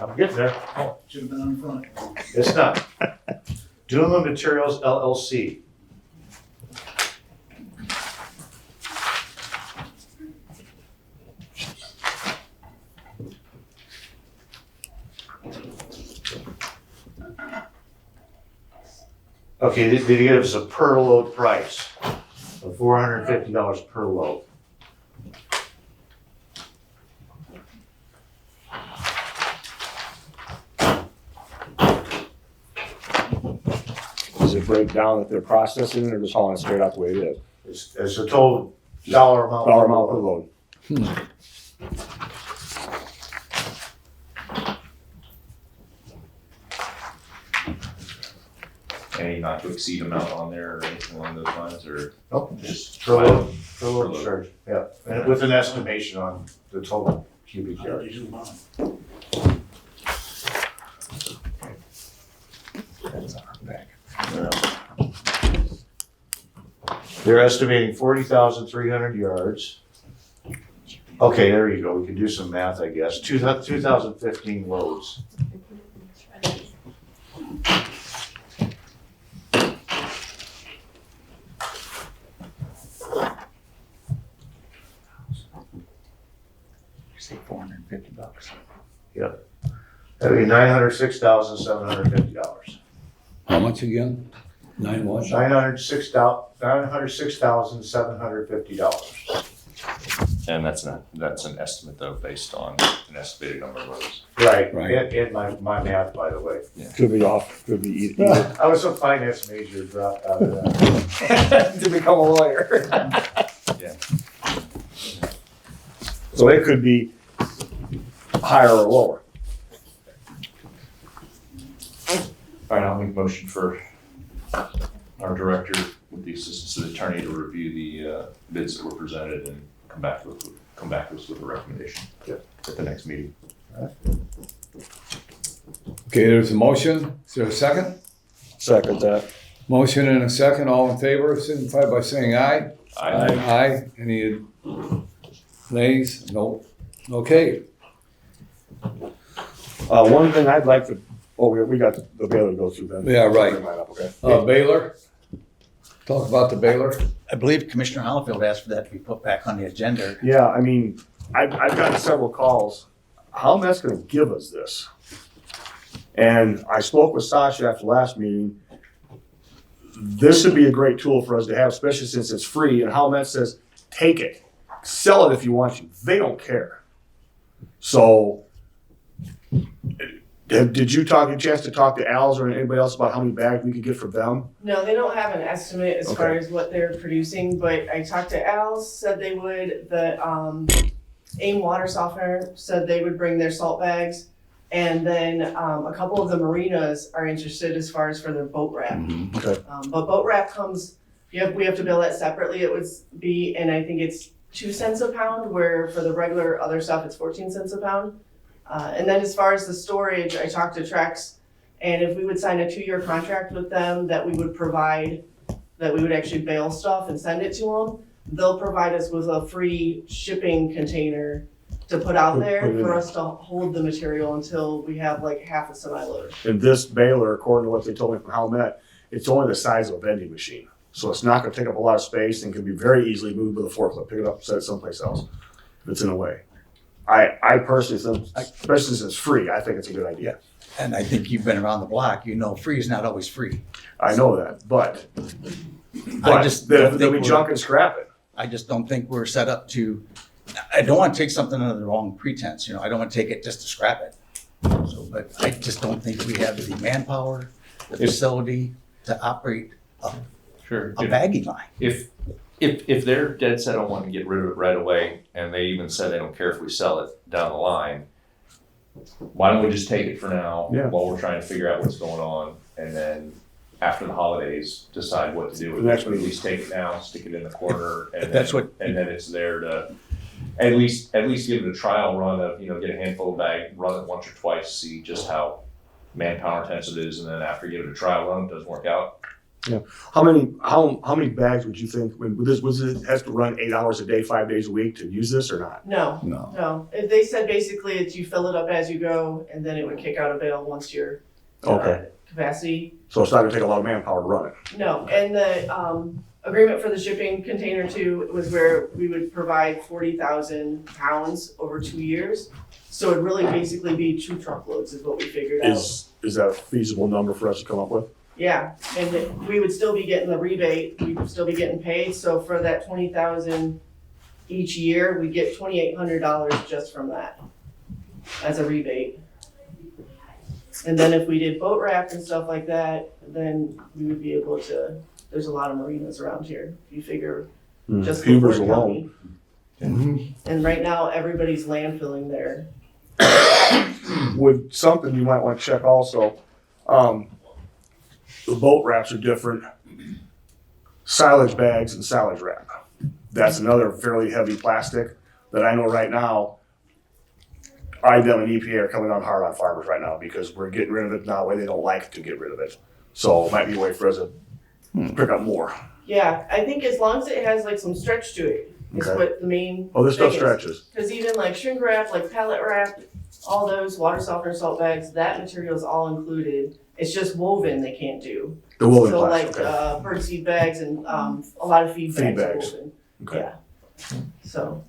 I'm getting there. Oh, should have been on the front. It's not. Duma Materials LLC. Okay, they give us a per load price of $450 per load. Does it break down that they're processing it or just hauling it straight out the way it is? As I told Dollar amount. Dollar amount per load. Any not to exceed amount on there or anything along those lines, or Nope. just? Per load, per Per load load. charge, yeah, and with an estimation on the total cubic yard. They're estimating 40,300 yards. Okay, there you go, we can do some math, I guess, 2015 loads. Say $450. Yep. That'd be $906,750. How much again? 9 what? $906,750. And that's an estimate though, based on an estimated number of loads. Right, Right. and my math, by the way. Could be off, could be either. I was a finance major, dropped out of that. To become a lawyer. Yeah. So it could be higher or lower. All right, I'll make a motion for our director with the assistance of the attorney to review the bids that were presented and come back to us with a recommendation at the next meeting. Okay, there's a motion. Is there a second? Second that. Motion and a second. All in favor, signify by saying aye. Aye. Any nays? Nope. Okay. One thing I'd like to, we got the bailiff to go through then. Yeah, right. Bring mine up, okay. Baylor? Talk about the Baylor. I believe Commissioner Hollifield asked for that to be put back on the agenda. Yeah, I mean, I've gotten several calls. How am I gonna give us this? And I spoke with Sasha after the last meeting. This would be a great tool for us to have, especially since it's free, and Howmet says, take it, sell it if you want to. They don't care. So, did you get a chance to talk to Al's or anybody else about how many bags we could get from them? No, they don't have an estimate as far Okay. as what they're producing, but I talked to Al, said they would, the, AIM water softener said they would bring their salt bags. And then, a couple of the marinas are interested as far as for their boat wrap. Okay. But boat wrap comes, we have to bill that separately, it would be, and I think it's 2 cents a pound, where for the regular other stuff, it's 14 cents a pound. And then as far as the storage, I talked to Trex, and if we would sign a 2-year contract with them, that we would provide, that we would actually bail stuff and send it to them, they'll provide us with a free shipping container to put out there Put it in. for us to hold the material until we have like half a semi-load. And this baler, according to what they told me from Howmet, it's only the size of a vending machine. So it's not gonna take up a lot of space and can be very easily moved with a forklift, pick it up, set it someplace else, if it's in a way. I personally think, especially since it's free, I think it's a good idea. And I think you've been around the block, you know, free is not always free. I know that, but I just don't they'll think be we're- junk and scrap it. I just don't think we're set up to, I don't want to take something under the wrong pretense, you know, I don't want to take it just to scrap it. So, but I just don't think we have the manpower, the facility to operate Sure. a bagging line. If they're dead set on wanting to get rid of it right away, and they even said they don't care if we sell it down the line, why don't we just take it for now Yeah. while we're trying to figure out what's going on, and then after the holidays, decide what to do with The it. next At meeting. least take it now, stick it in the corner, and If that's then, what- and then it's there to at least give it a trial run of, get a handful of bag, run it once or twice, see just how manpower intensive it is, and then after you give it a trial run, it doesn't work out. How many bags would you think, was it has to run 8 hours a day, 5 days a week to use this or not? No, No. no, they said basically it's you fill it up as you go, and then it would kick out a bail once you're Okay, capacity. so it's not gonna take a lot of manpower to run it. No, and the agreement for the shipping container too was where we would provide 40,000 pounds over 2 years. So it'd really basically be 2 truckloads is what we figured out. Is that a feasible number for us to come up with? Yeah, and we would still be getting the rebate, we'd still be getting paid, so for that 20,000 each year, we get $2,800 just from that as a rebate. And then if we did boat wrap and stuff like that, then we would be able to, there's a lot of marinas around here. If you figure just Hoover's LaPorte alone. County. And right now, everybody's landfilling there. With something you might want to check also, the boat wraps are different. Silage bags and silage wrap. That's another fairly heavy plastic that I know right now, IDEM and EPA are coming on hard on farmers right now because we're getting rid of it now, way they don't like to get rid of it. So it might be a way for us to pick up more. Yeah, I think as long as it has like some stretch to it, is Okay. what the main. Oh, this stuff thing is. stretches. Cause even like shrink wrap, like pellet wrap, all those water softener salt bags, that material is all included. It's just woven they can't do. The woven So plastic. like, Okay. birdseed bags and, a lot of feed Feed bags are bags. woven. Okay. Yeah. So,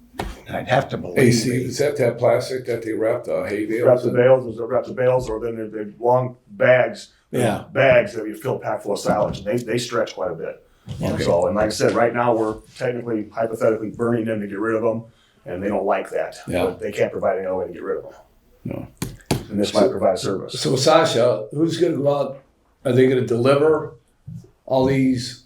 I'd have to believe. Hey, Steve, is that plastic that they wrap the hay Wrap bales the in? bales, or then they're long bags. Yeah. Bags that you fill packed full of silage, and they stretch quite a bit. Okay. So, and like I said, right now, we're technically, hypothetically burning them to get rid of them, and they don't like that. Yeah. But they can't provide any other way to get rid of them. No. And this might provide service. So Sasha, who's gonna go out? Are they gonna deliver all these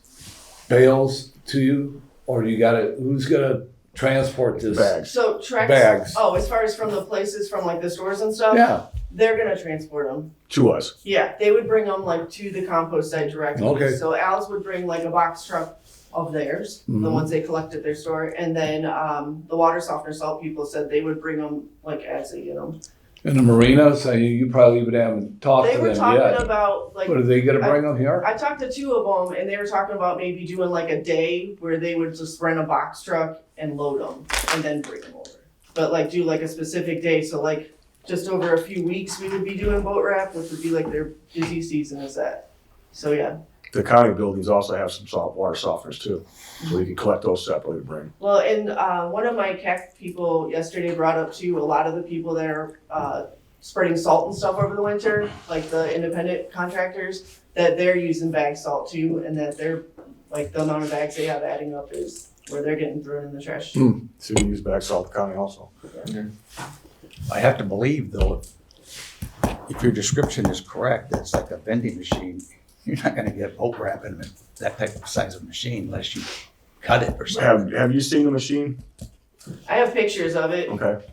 bales to you? Or who's gonna transport this? Bags. so Trex. Bags. Oh, as far as from the places, from like the stores and stuff? Yeah, They're gonna transport them. To us. Yeah, they would bring them like to the compost site directly. Okay. So Al's would bring like a box truck of theirs, the Mhm. ones they collect at their store, and then the water softener salt people said they would bring them like as they get them. in the marinas, you probably even haven't talked They to were them talking yet. about like. But are they gonna bring them here? I talked to two of them, and they were talking about maybe doing like a day where they would just rent a box truck and load them, and then bring them over. But like do like a specific day, so like just over a few weeks we would be doing boat wrap, which would be like their busy season is that. So yeah. The county buildings also have some water softeners too. So you can collect those separately and bring. Well, and one of my CAC people yesterday brought up too, a lot of the people that are spreading salt and stuff over the winter, like the independent contractors, that they're using bag salt too, and that they're, like the amount of bags they have adding up is where they're getting thrown in the trash. So you can use bag salt at the county also. I have to believe though, if your description is correct, it's like a vending machine. You're not gonna get boat wrap in that type of size of machine unless you cut it or something. Have you seen the machine? I have pictures of it. Okay.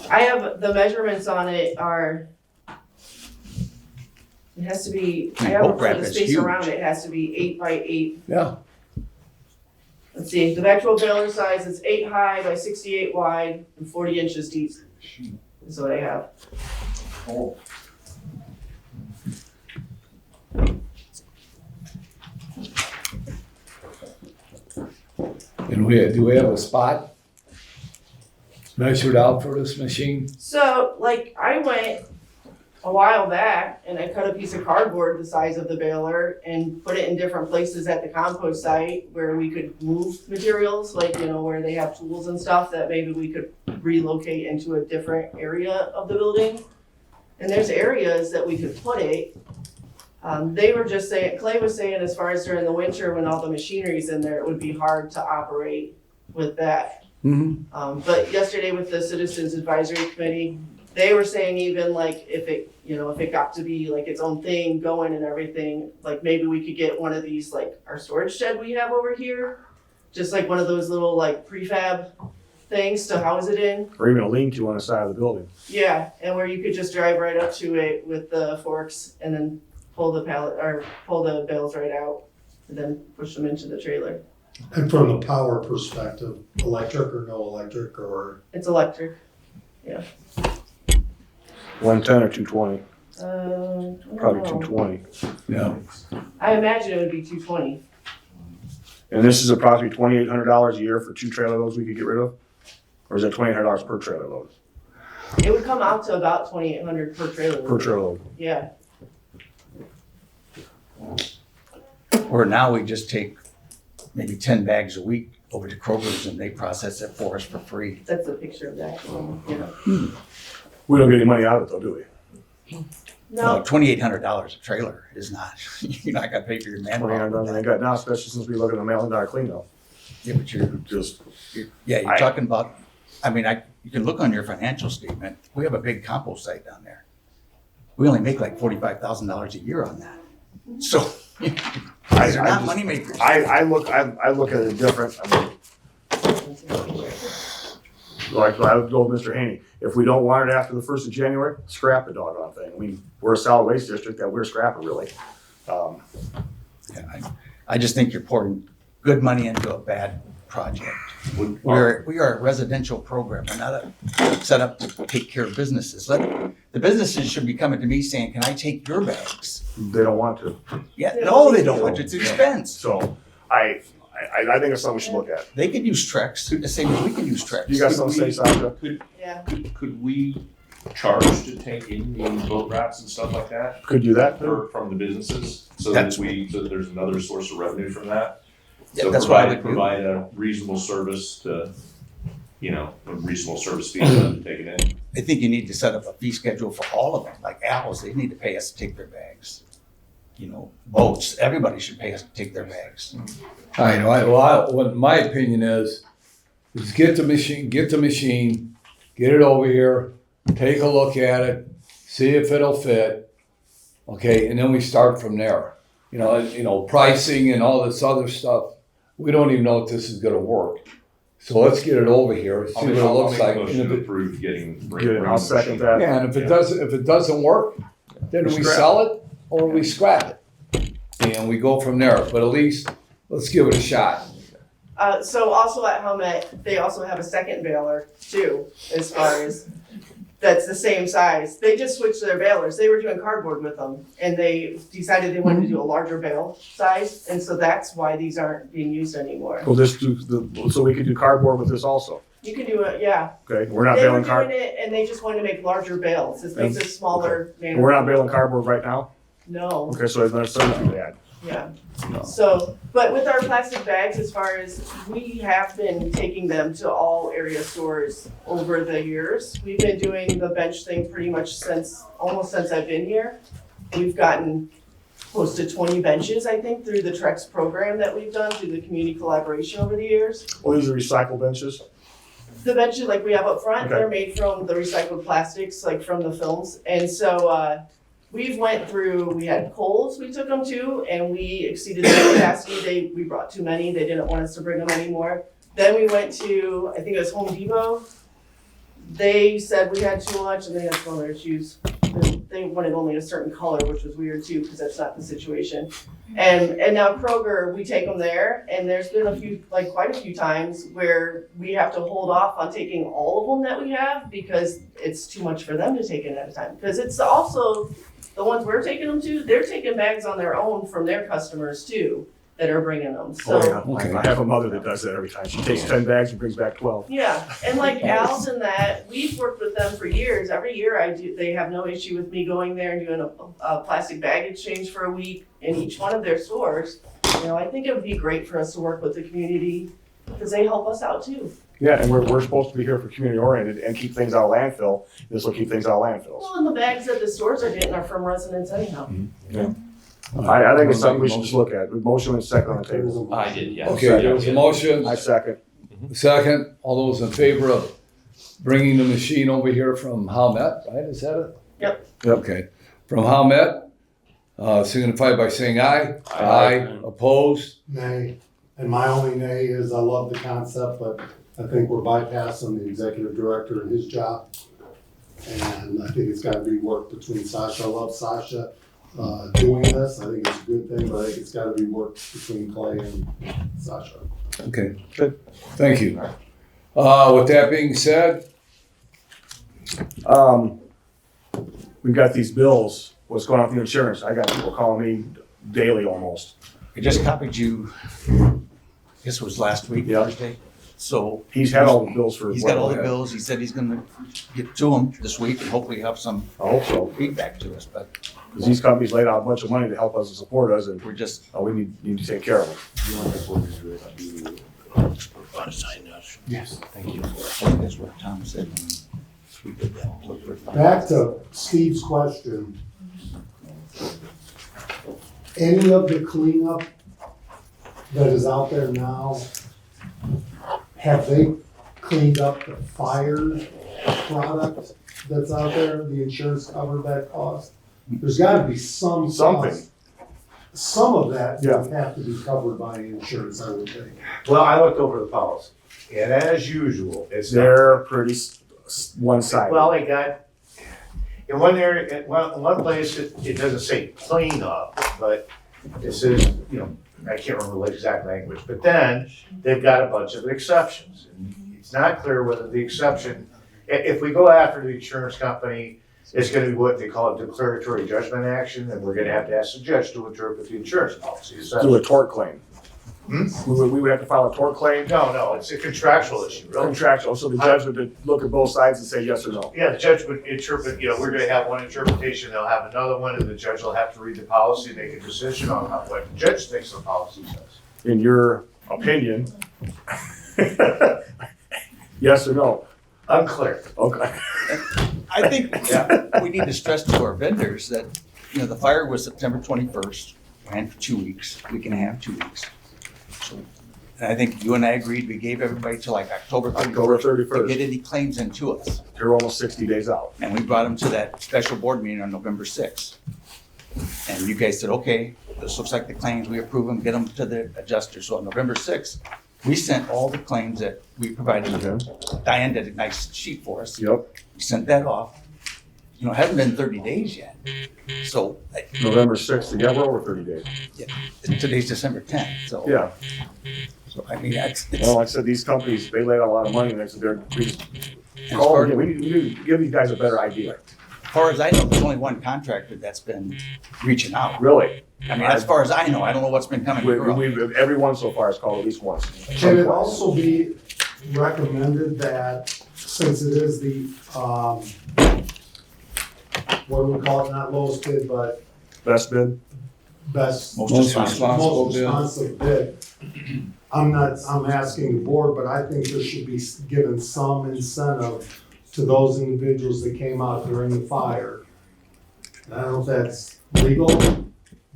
I have, the measurements on it are, it has to be, I haven't boat wrap put the is space huge. around it, it has to be 8 by 8. Yeah. Let's see, the actual baler size is 8 high by 68 wide and 40 inches deep. Is what I have. And do we have a spot measured out for this machine? So, like, I went a while back and I cut a piece of cardboard the size of the baler and put it in different places at the compost site where we could move materials, like, you know, where they have tools and stuff that maybe we could relocate into a different area of the building. And there's areas that we could put it. They were just saying, Clay was saying, as far as during the winter when all the machinery's in there, it would be hard to operate with that. Mm-hmm. But yesterday with the Citizens Advisory Committee, they were saying even like if it got to be like its own thing going and everything, like maybe we could get one of these, like our storage shed we have over here, just like one of those little like prefab things to house it in. Or even a lean-to on the side of the building. Yeah, and where you could just drive right up to it with the forks and then pull the bales right out and then push them into the trailer. And from the power perspective, electric or no electric, or? It's electric. 110 or 220? I don't Probably know. 220. Yeah. I imagine it would be 220. And this is approximately $2,800 a year for 2 trailer loads we could get rid of? Or is that $2,800 per trailer load? It would come out to about 2,800 per trailer. Per trailer load. Yeah. Or now we just take maybe 10 bags a week over to Kroger's and they process it for us for free. That's a picture of that. Yeah. We don't get any money out of it though, do we? No, $2,800 a trailer is not, you're not gonna pay for your manpower. $2,800 ain't got now, especially since we look at the mail and our clean though. Yeah, but you're I- talking about, you can look on your financial statement, we have a big compost site down there. We only make like $45,000 a year on that. So, I, these are not moneymakers. I look at it different. I mean, like I would go with Mr. Haney. If we don't want it after the 1st of January, scrap the doggone thing. I mean, we're a solid waste district that we're scrapping really. Yeah, I just think you're pouring good money into a bad project. We are a residential program. We're not set up to take care of businesses. The businesses should be coming to me saying, can I take your bags? They don't want to. Yeah, no, they don't want to. It's expense. So I think it's something we should look at. They could use Trex, the same as we can use Trex. You got something to say, Sasha? Yeah. Could we charge to take in the boat wraps and stuff like that? Could do that. From the businesses, so that there's another source of revenue from that? Yeah, So that's what I would do. provide a reasonable service to, a reasonable service fee for them to take it in. I think you need to set up a fee schedule for all of them, like Al's, they need to pay us to take their bags. Boats, everybody should pay us to take their bags. I know, what my opinion is get the machine, get it over here, take a look at it, see if it'll fit, okay, and then we start from there. Pricing and all this other stuff, we don't even know if this is gonna work. So let's get it over here, see what it looks like. I'll make a motion to approve getting. I'll second that. Yeah, and if it doesn't work, then we sell it or we scrap it. And we go from there, but at least let's give it a shot. So also at Helmet, they also have a second baler too, as far as, that's the same size. They just switched their balers. They were doing cardboard with them and they decided they wanted to do a larger bale size. And so that's why these aren't being used anymore. We'll just do so we could do cardboard with this also. You can do it, yeah. Okay, we're not They were baling doing cardboard. it and they just wanted to make larger bales. This makes it smaller. We're not baling cardboard right now? No. Okay, so that's something bad. Yeah, so, but with our plastic bags, as far as, we have been taking them to all area stores over the years. We've been doing the bench thing pretty much almost since I've been here. We've gotten close to 20 benches, I think, through the Trex program that we've done, through the community collaboration over the years. Well, these are recycled benches? The benches like we have up front, Okay. they're made from the recycled plastics, like from the films. And so, we've went through, we had Kohl's we took them to, and we exceeded their capacity. We brought too many, they didn't want us to bring them anymore. Then we went to, I think it was Home Depot. They said we had too much and they had to go there to choose. They wanted only a certain color, which was weird too, because that's not the situation. And now Kroger, we take them there, and there's been quite a few times where we have to hold off on taking all of them that we have because it's too much for them to take in at a time. Because it's also, the ones we're taking them to, they're taking bags on their own from their customers too, that are bringing them, so. Oh, yeah. I have a mother that does that every time. She takes 10 bags and brings back 12. Yeah, and like Al's and that, we've worked with them for years. Every year they have no issue with me going there and doing a plastic bag exchange for a week in each one of their stores. I think it would be great for us to work with the community because they help us out too. Yeah, and we're supposed to be here for community oriented and keep things out of landfill. This will keep things out of landfills. Well, and the bags that the stores are getting are from residents anyhow. Yeah. I think it's something we should just look at. Motion and second on the table. I did, yeah. Okay, there was a motion. I second. Second, all those in favor of bringing the machine over here from Howmet, right, is that it? Yep. Okay, from Howmet, signify by saying aye. Aye. Opposed? Nay. And my only nay is I love the concept, but I think we're bypassing the executive director and his job. And I think it's gotta be work between Sasha. I love Sasha doing this. I think it's a good thing, but I think it's gotta be work between Clay and Sasha. Okay, good. Thank you. With that being said, we've got these bills. What's going on with the insurance? I got people calling me daily almost. I just copied you, I guess it was last week, Thursday. So. He's had all the bills for. He's got all the bills. He said he's gonna get to them this week and hopefully have some I hope so. feedback to us, but. Because these companies laid out a bunch of money to help us and support us, and We're just. we need to take care of them. Yes, thank you. That's what Tom said. We did that. Look for five. Back to Steve's question. Any of the cleanup that is out there now, have they cleaned up the fire product that's out there? The insurance covered that cost? There's gotta be some Something. cost. some of that Yeah. would have to be covered by insurance, I would think. Well, I looked over the policy, and as usual, it's. They're pretty one-sided. Well, they got, in one area, in one place, it doesn't say clean up, but it says, I can't remember the exact language, but then they've got a bunch of exceptions. And it's not clear whether the exception, if we go after the insurance company, it's gonna be what they call a declaratory judgment action, and we're gonna have to ask the judge to interpret the insurance policy. Is that- Do a tort claim. Hmm? We would have to file a tort claim. No, it's a contractual issue, really. Contractual, so the judge would look at both sides and say yes or no. Yeah, the judge would interpret, we're gonna have one interpretation, they'll have another one, and the judge will have to read the policy, make a decision on what the judge thinks the policy says. In your opinion, yes or no? Unclear. Okay. I think we need to stress to our vendors that, the fire was September 21st, ran for 2 weeks, week and a half, 2 weeks. So, and I think you and I agreed, we gave everybody till like October 31st to get any claims into us. They're almost 60 days out. And we brought them to that special board meeting on November 6th. And you guys said, okay, this looks like the claims, we approve them, get them to the adjuster. So on November 6th, we sent all the claims that we provided. Diane did a nice sheet for us. Yep. We sent that off. It hasn't been 30 days yet. So. November 6th, yeah, we're over 30 days. Yeah, today's December 10th, so. Yeah. So, I mean, it's. Well, like I said, these companies, they laid out a lot of money, and they said we need to give these guys a better idea. As far as I know, there's only one contractor that's been reaching out. Really? I mean, as far as I know, I don't know what's been coming through. Everyone so far has called at least once. Can it also be recommended that, since it is the, what do we call it, not lowest bid, but Best bid? most responsible bid. responsive bid? I'm asking the board, but I think there should be given some incentive to those individuals that came out during the fire. And I don't know if that's legal,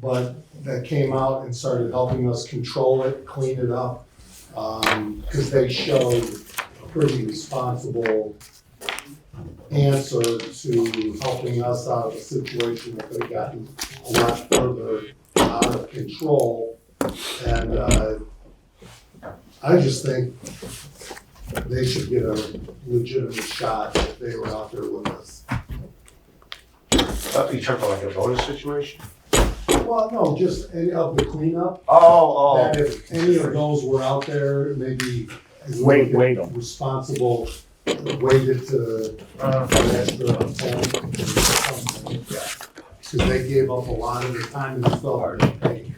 but that came out and started helping us control it, clean it up, because they showed a pretty responsible answer to helping us out of a situation that could have gotten a lot further out of control. And I just think they should get a legitimate shot if they were out there with us. You talking about like a bonus situation? Well, no, just any of the cleanup. Oh. That if any of those were out there, maybe Wait them. responsible, waited to an extra time. Because they gave up a lot of their time and felt hard to pay.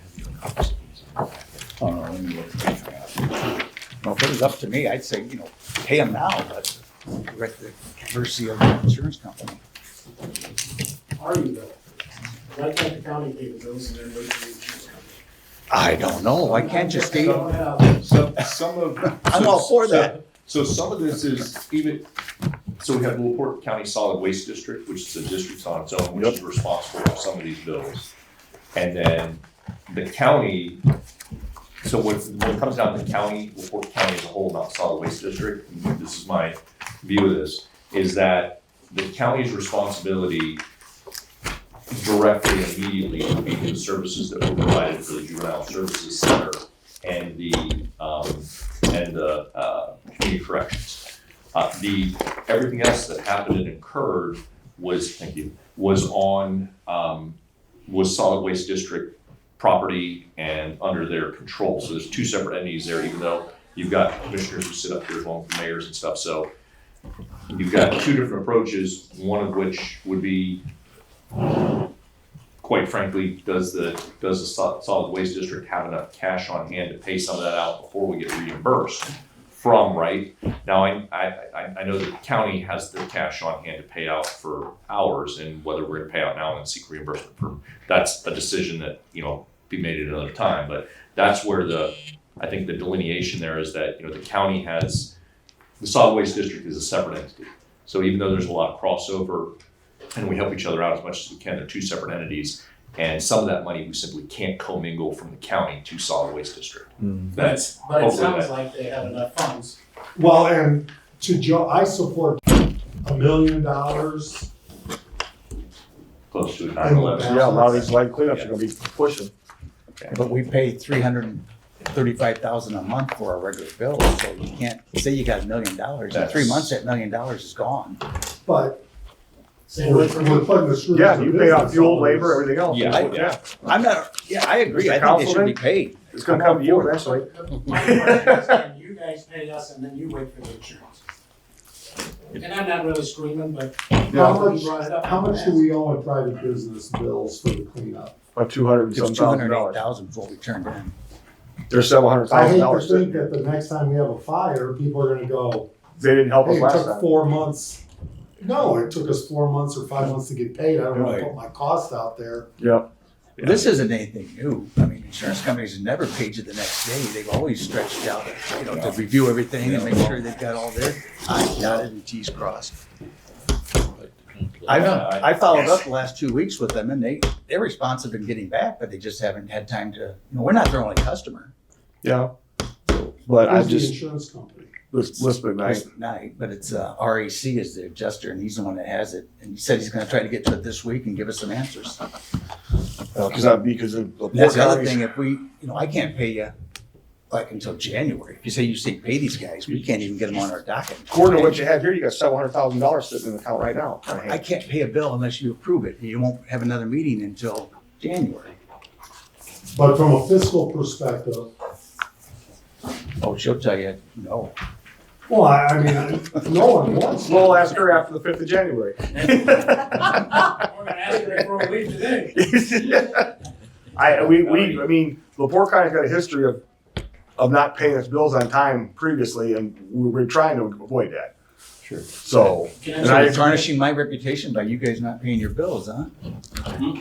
Well, if it was up to me, I'd say, pay them now, but we're at the mercy of the insurance company. Are you though? Why can't the county pay the bills and then wait for the insurance company? I don't know, why can't you state? Don't have- Some of. I'm all for that. So some of this is even, so we have the LaPorte County Solid Waste District, which is a district on its own, which is responsible for some of these bills. And then the county, so when it comes down to the county, LaPorte County as a whole, not solid waste district, and this is my view of this, is that the county's responsibility directly and immediately would be the services that were provided for the Juvenile Services Center and the community corrections. Everything else that happened and occurred was on was solid waste district property and under their control. So there's two separate entities there, even though you've got commissioners who sit up here along with mayors and stuff. So you've got two different approaches, one of which would be, quite frankly, does the solid waste district have enough cash on hand to pay some of that out before we get reimbursed from, right? Now, I know that the county has the cash on hand to pay out for hours, and whether we're gonna pay out now and seek reimbursement for, that's a decision that, be made at another time. But that's where I think the delineation there is that, the county has, the solid waste district is a separate entity. So even though there's a lot of crossover and we help each other out as much as we can, they're two separate entities. And some of that money we simply can't commingle from the county to solid waste district. But it sounds like they have enough funds. Well, and to Joe, I support $1 million. Close to 9/11. Yeah, a lot of these light cleanups are gonna be pushing. But we pay $335,000 a month for our regular bills, so you can't say you got $1 million. In 3 months, that $1 million is gone. But Same we're with putting the screws. Yeah, to you the pay out business fuel, owners. labor, everything else. Yeah. I'm not, yeah, I agree. Mr. I think they should be Councilman? paid. It's gonna come to you eventually. My question is, can you guys pay us and then you wait for the insurance? And I'm not really screaming, but How somebody much, brought it up. how much do we owe in private business bills for the cleanup? About 200 and It's some thousand dollars. $208,000 before we turned in. There's several hundred I thousand hate to dollars. think that the next time we have a fire, people are gonna go, They didn't help us hey, it last took time. 4 months. No, it took us 4 months or 5 months to get paid. I don't wanna Right. put my cost out there. Yep. This isn't anything new. I mean, insurance companies have never paid you the next day. They've always stretched out, to review everything and make sure they've got all their I's dotted and T's crossed. I followed up the last 2 weeks with them and they're responsive in getting back, but they just haven't had time to, we're not their only customer. Yeah. But I Who's the just, insurance company? Lisbon night. Night, but it's RAC is the adjuster and he's the one that has it. And he said he's gonna try to get to it this week and give us some answers. Because of the That's the other counties. thing, if we, I can't pay you like until January. If you say pay these guys, we can't even get them on our docket. According to what you have here, you got $700,000 sitting in the account right now. I can't pay a bill unless you approve it. You won't have another meeting until January. But from a fiscal perspective, Oh, she'll tell you, no. well, I mean, no one wants. We'll ask her after the 5th of January. We're gonna ask her for a leave today. I mean, LaPorte County's got a history of not paying its bills on time previously, and we're trying to avoid that. Sure. So, and So I, you're tarnishing my reputation by you guys not paying your bills, huh?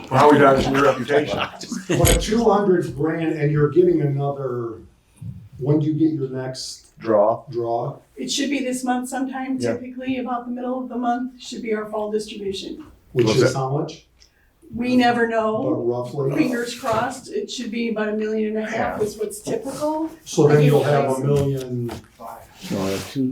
how are we done your reputation? But 200 grand and you're getting another, when do you get your next draw? It should be this month sometime, Yeah. typically about the middle of the month, should be our fall distribution. Which What's is that? how much? We never But know, roughly? fingers crossed, it should be about $1.5 million is what's typical. So then you'll have $1 million.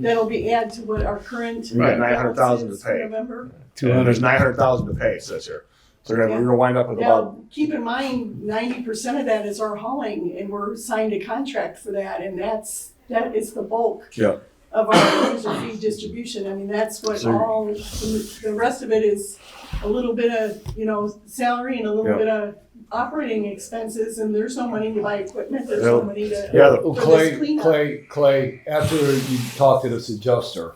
That'll be add to what our current. We got 900,000 to balance is for pay. November. And there's 900,000 to pay, it says here. So we're gonna wind up with about, Now, keep in mind, 90% of that is our hauling, and we're signed a contract for that, and that is the bulk yeah. of our user fee distribution. I mean, that's what So- all, the rest of it is a little bit of, salary and a little Yeah. bit of operating expenses, and there's no money to buy equipment, there's Yeah. no money to. Yeah, Well, For this Clay, after you talk to this adjuster,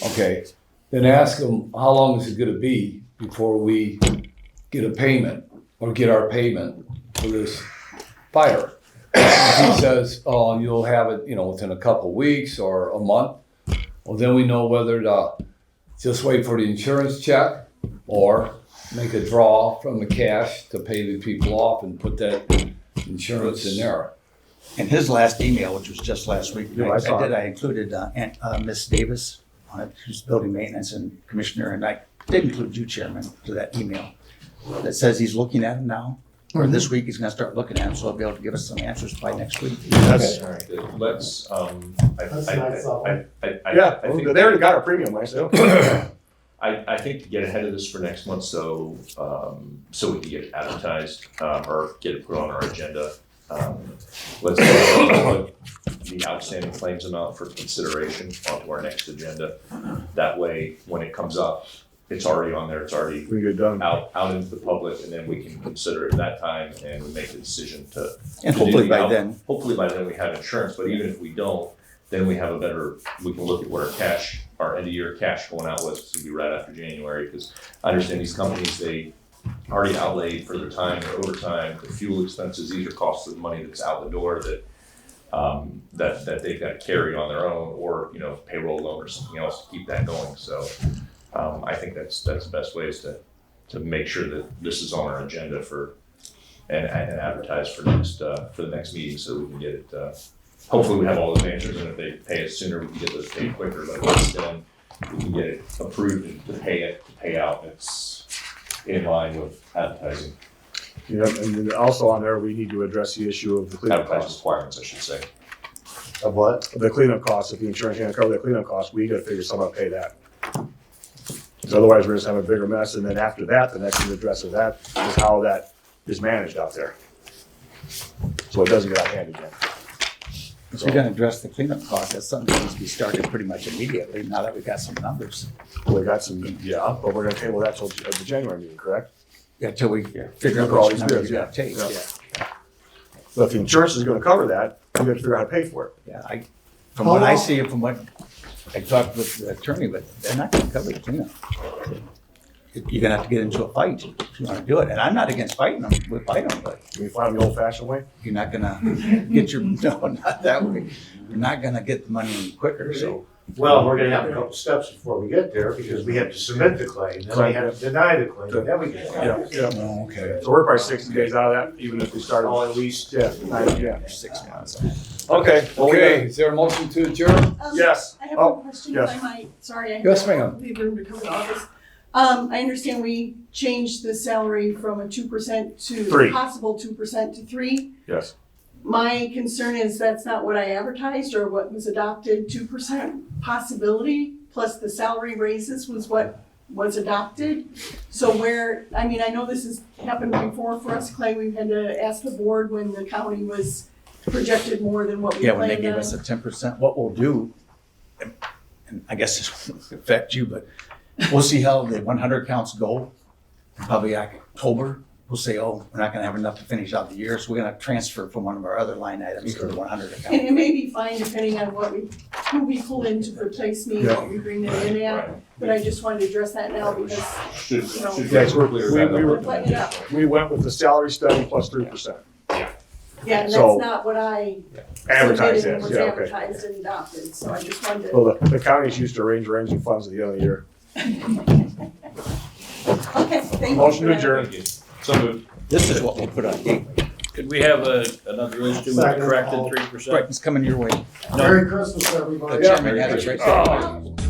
okay, then ask him, how long is it gonna be before we get a payment or get our payment for this fire? If he says, oh, you'll have it, within a couple weeks or a month, well, then we know whether to just wait for the insurance check or make a draw from the cash to pay the people off and put that insurance in there. In his last email, which was just last week, Yeah, I saw it. I included Miss Davis, who's building maintenance and commissioner, and I did include you, Chairman, to that email. That says he's looking at them now, or this week he's gonna start looking at them, so he'll be able to give us some answers by next week. That's, All right, let's, That's nice of them. yeah, I think they already got our premium, I said. I think to get ahead of this for next month, so we can get it advertised, or get it put on our agenda. Let's put the outstanding claims amount for consideration onto our next agenda. That way, when it comes up, it's already on there, it's already We get done. out into the public, and then we can consider it at that time, and we make a decision to. And to do hopefully the by out- then, Hopefully by then we have insurance, but even if we don't, then we have we can look at what our end of year cash going out was, to be right after January, because I understand these companies, they already outlaid for their time, their overtime, the fuel expenses, these are costs of money that's out the door that they've got to carry on their own, or, payroll loan or something else to keep that going, so, I think that's the best way is to make sure that this is on our agenda and advertise for the next meeting, so we can get it, hopefully we have all those answers, and if they pay us sooner, we can get those paid quicker, but if it's done, we can get it approved and to pay out, it's in line with advertising, Yeah, and then also on there, we need to address the issue of the cleanup advertising costs. requirements, I should say. Of what? The cleanup costs, if the insurance can't cover the cleanup costs, we gotta figure something out to pay that. Because otherwise, we're just having a bigger mess, and then after that, the next thing to address of that is how that is managed out there. so it doesn't get out of hand again. If you're gonna address the cleanup cost, that's something that needs to be started pretty much immediately, now that we got some numbers. We got some, yeah, but we're gonna table that till the January meeting, correct? Yeah, till we figure out Look at all which these number bids, you're yeah. gonna take, Yeah. yeah. But if the insurance is gonna cover that, we have to figure out how to pay for it. Yeah, from what I see, from what I talked with the attorney, but they're not gonna cover the cleanup. You're gonna have to get into a fight if you wanna do it, and I'm not against fighting them, we'll fight them, but Can we fight them the old fashioned way? you're not gonna get your, no, not that way. You're not gonna get the money in quicker, so. Well, we're gonna have a couple steps before we get there, because we have to submit the claim, then we have to deny the claim, and then we get. Yeah. Okay. So we're probably 60 days out of that, even if we started. Oh, at least. Yeah, yeah. 6 months. Okay. Okay, is there a motion to adjourn? Yes. I have Oh, one question, yes. if I might, sorry, I Yes, have ma'am. to leave room to cover all this. I understand we changed the salary from a 2% to, 3. possible 2% to 3. Yes. My concern is that's not what I advertised or what was adopted, 2% possibility, plus the salary raises was what was adopted. So where, I mean, I know this has happened before for us, Clay, we've had to ask the board when the county was projected more than what we Yeah, when they planned gave on. us a 10%, what we'll do, and I guess this won't affect you, but we'll see how the 100 counts go. Probably October, we'll say, oh, we're not gonna have enough to finish out the year, so we're gonna transfer from one of our other line items to the 100 account. And it may be fine depending on who we pull in to replace me, what we bring them in at, but I just wanted to address that now because, Should, you know, should Yeah, be we're- clear we- that we were- Let it up. We went with the salary study plus 3%. Yeah, and So- that's not what I Advertised submitted and as, was yeah, okay. advertised and adopted, so I just wanted to. Well, the county's used to arranging funds at the end of the year. Okay, thank you. Motion to for that. adjourn. So moved. This is what we'll put on gateway. Could we have another issue with the corrected 3%? Right, it's coming your way. Merry Christmas, everybody. The chairman has it right there.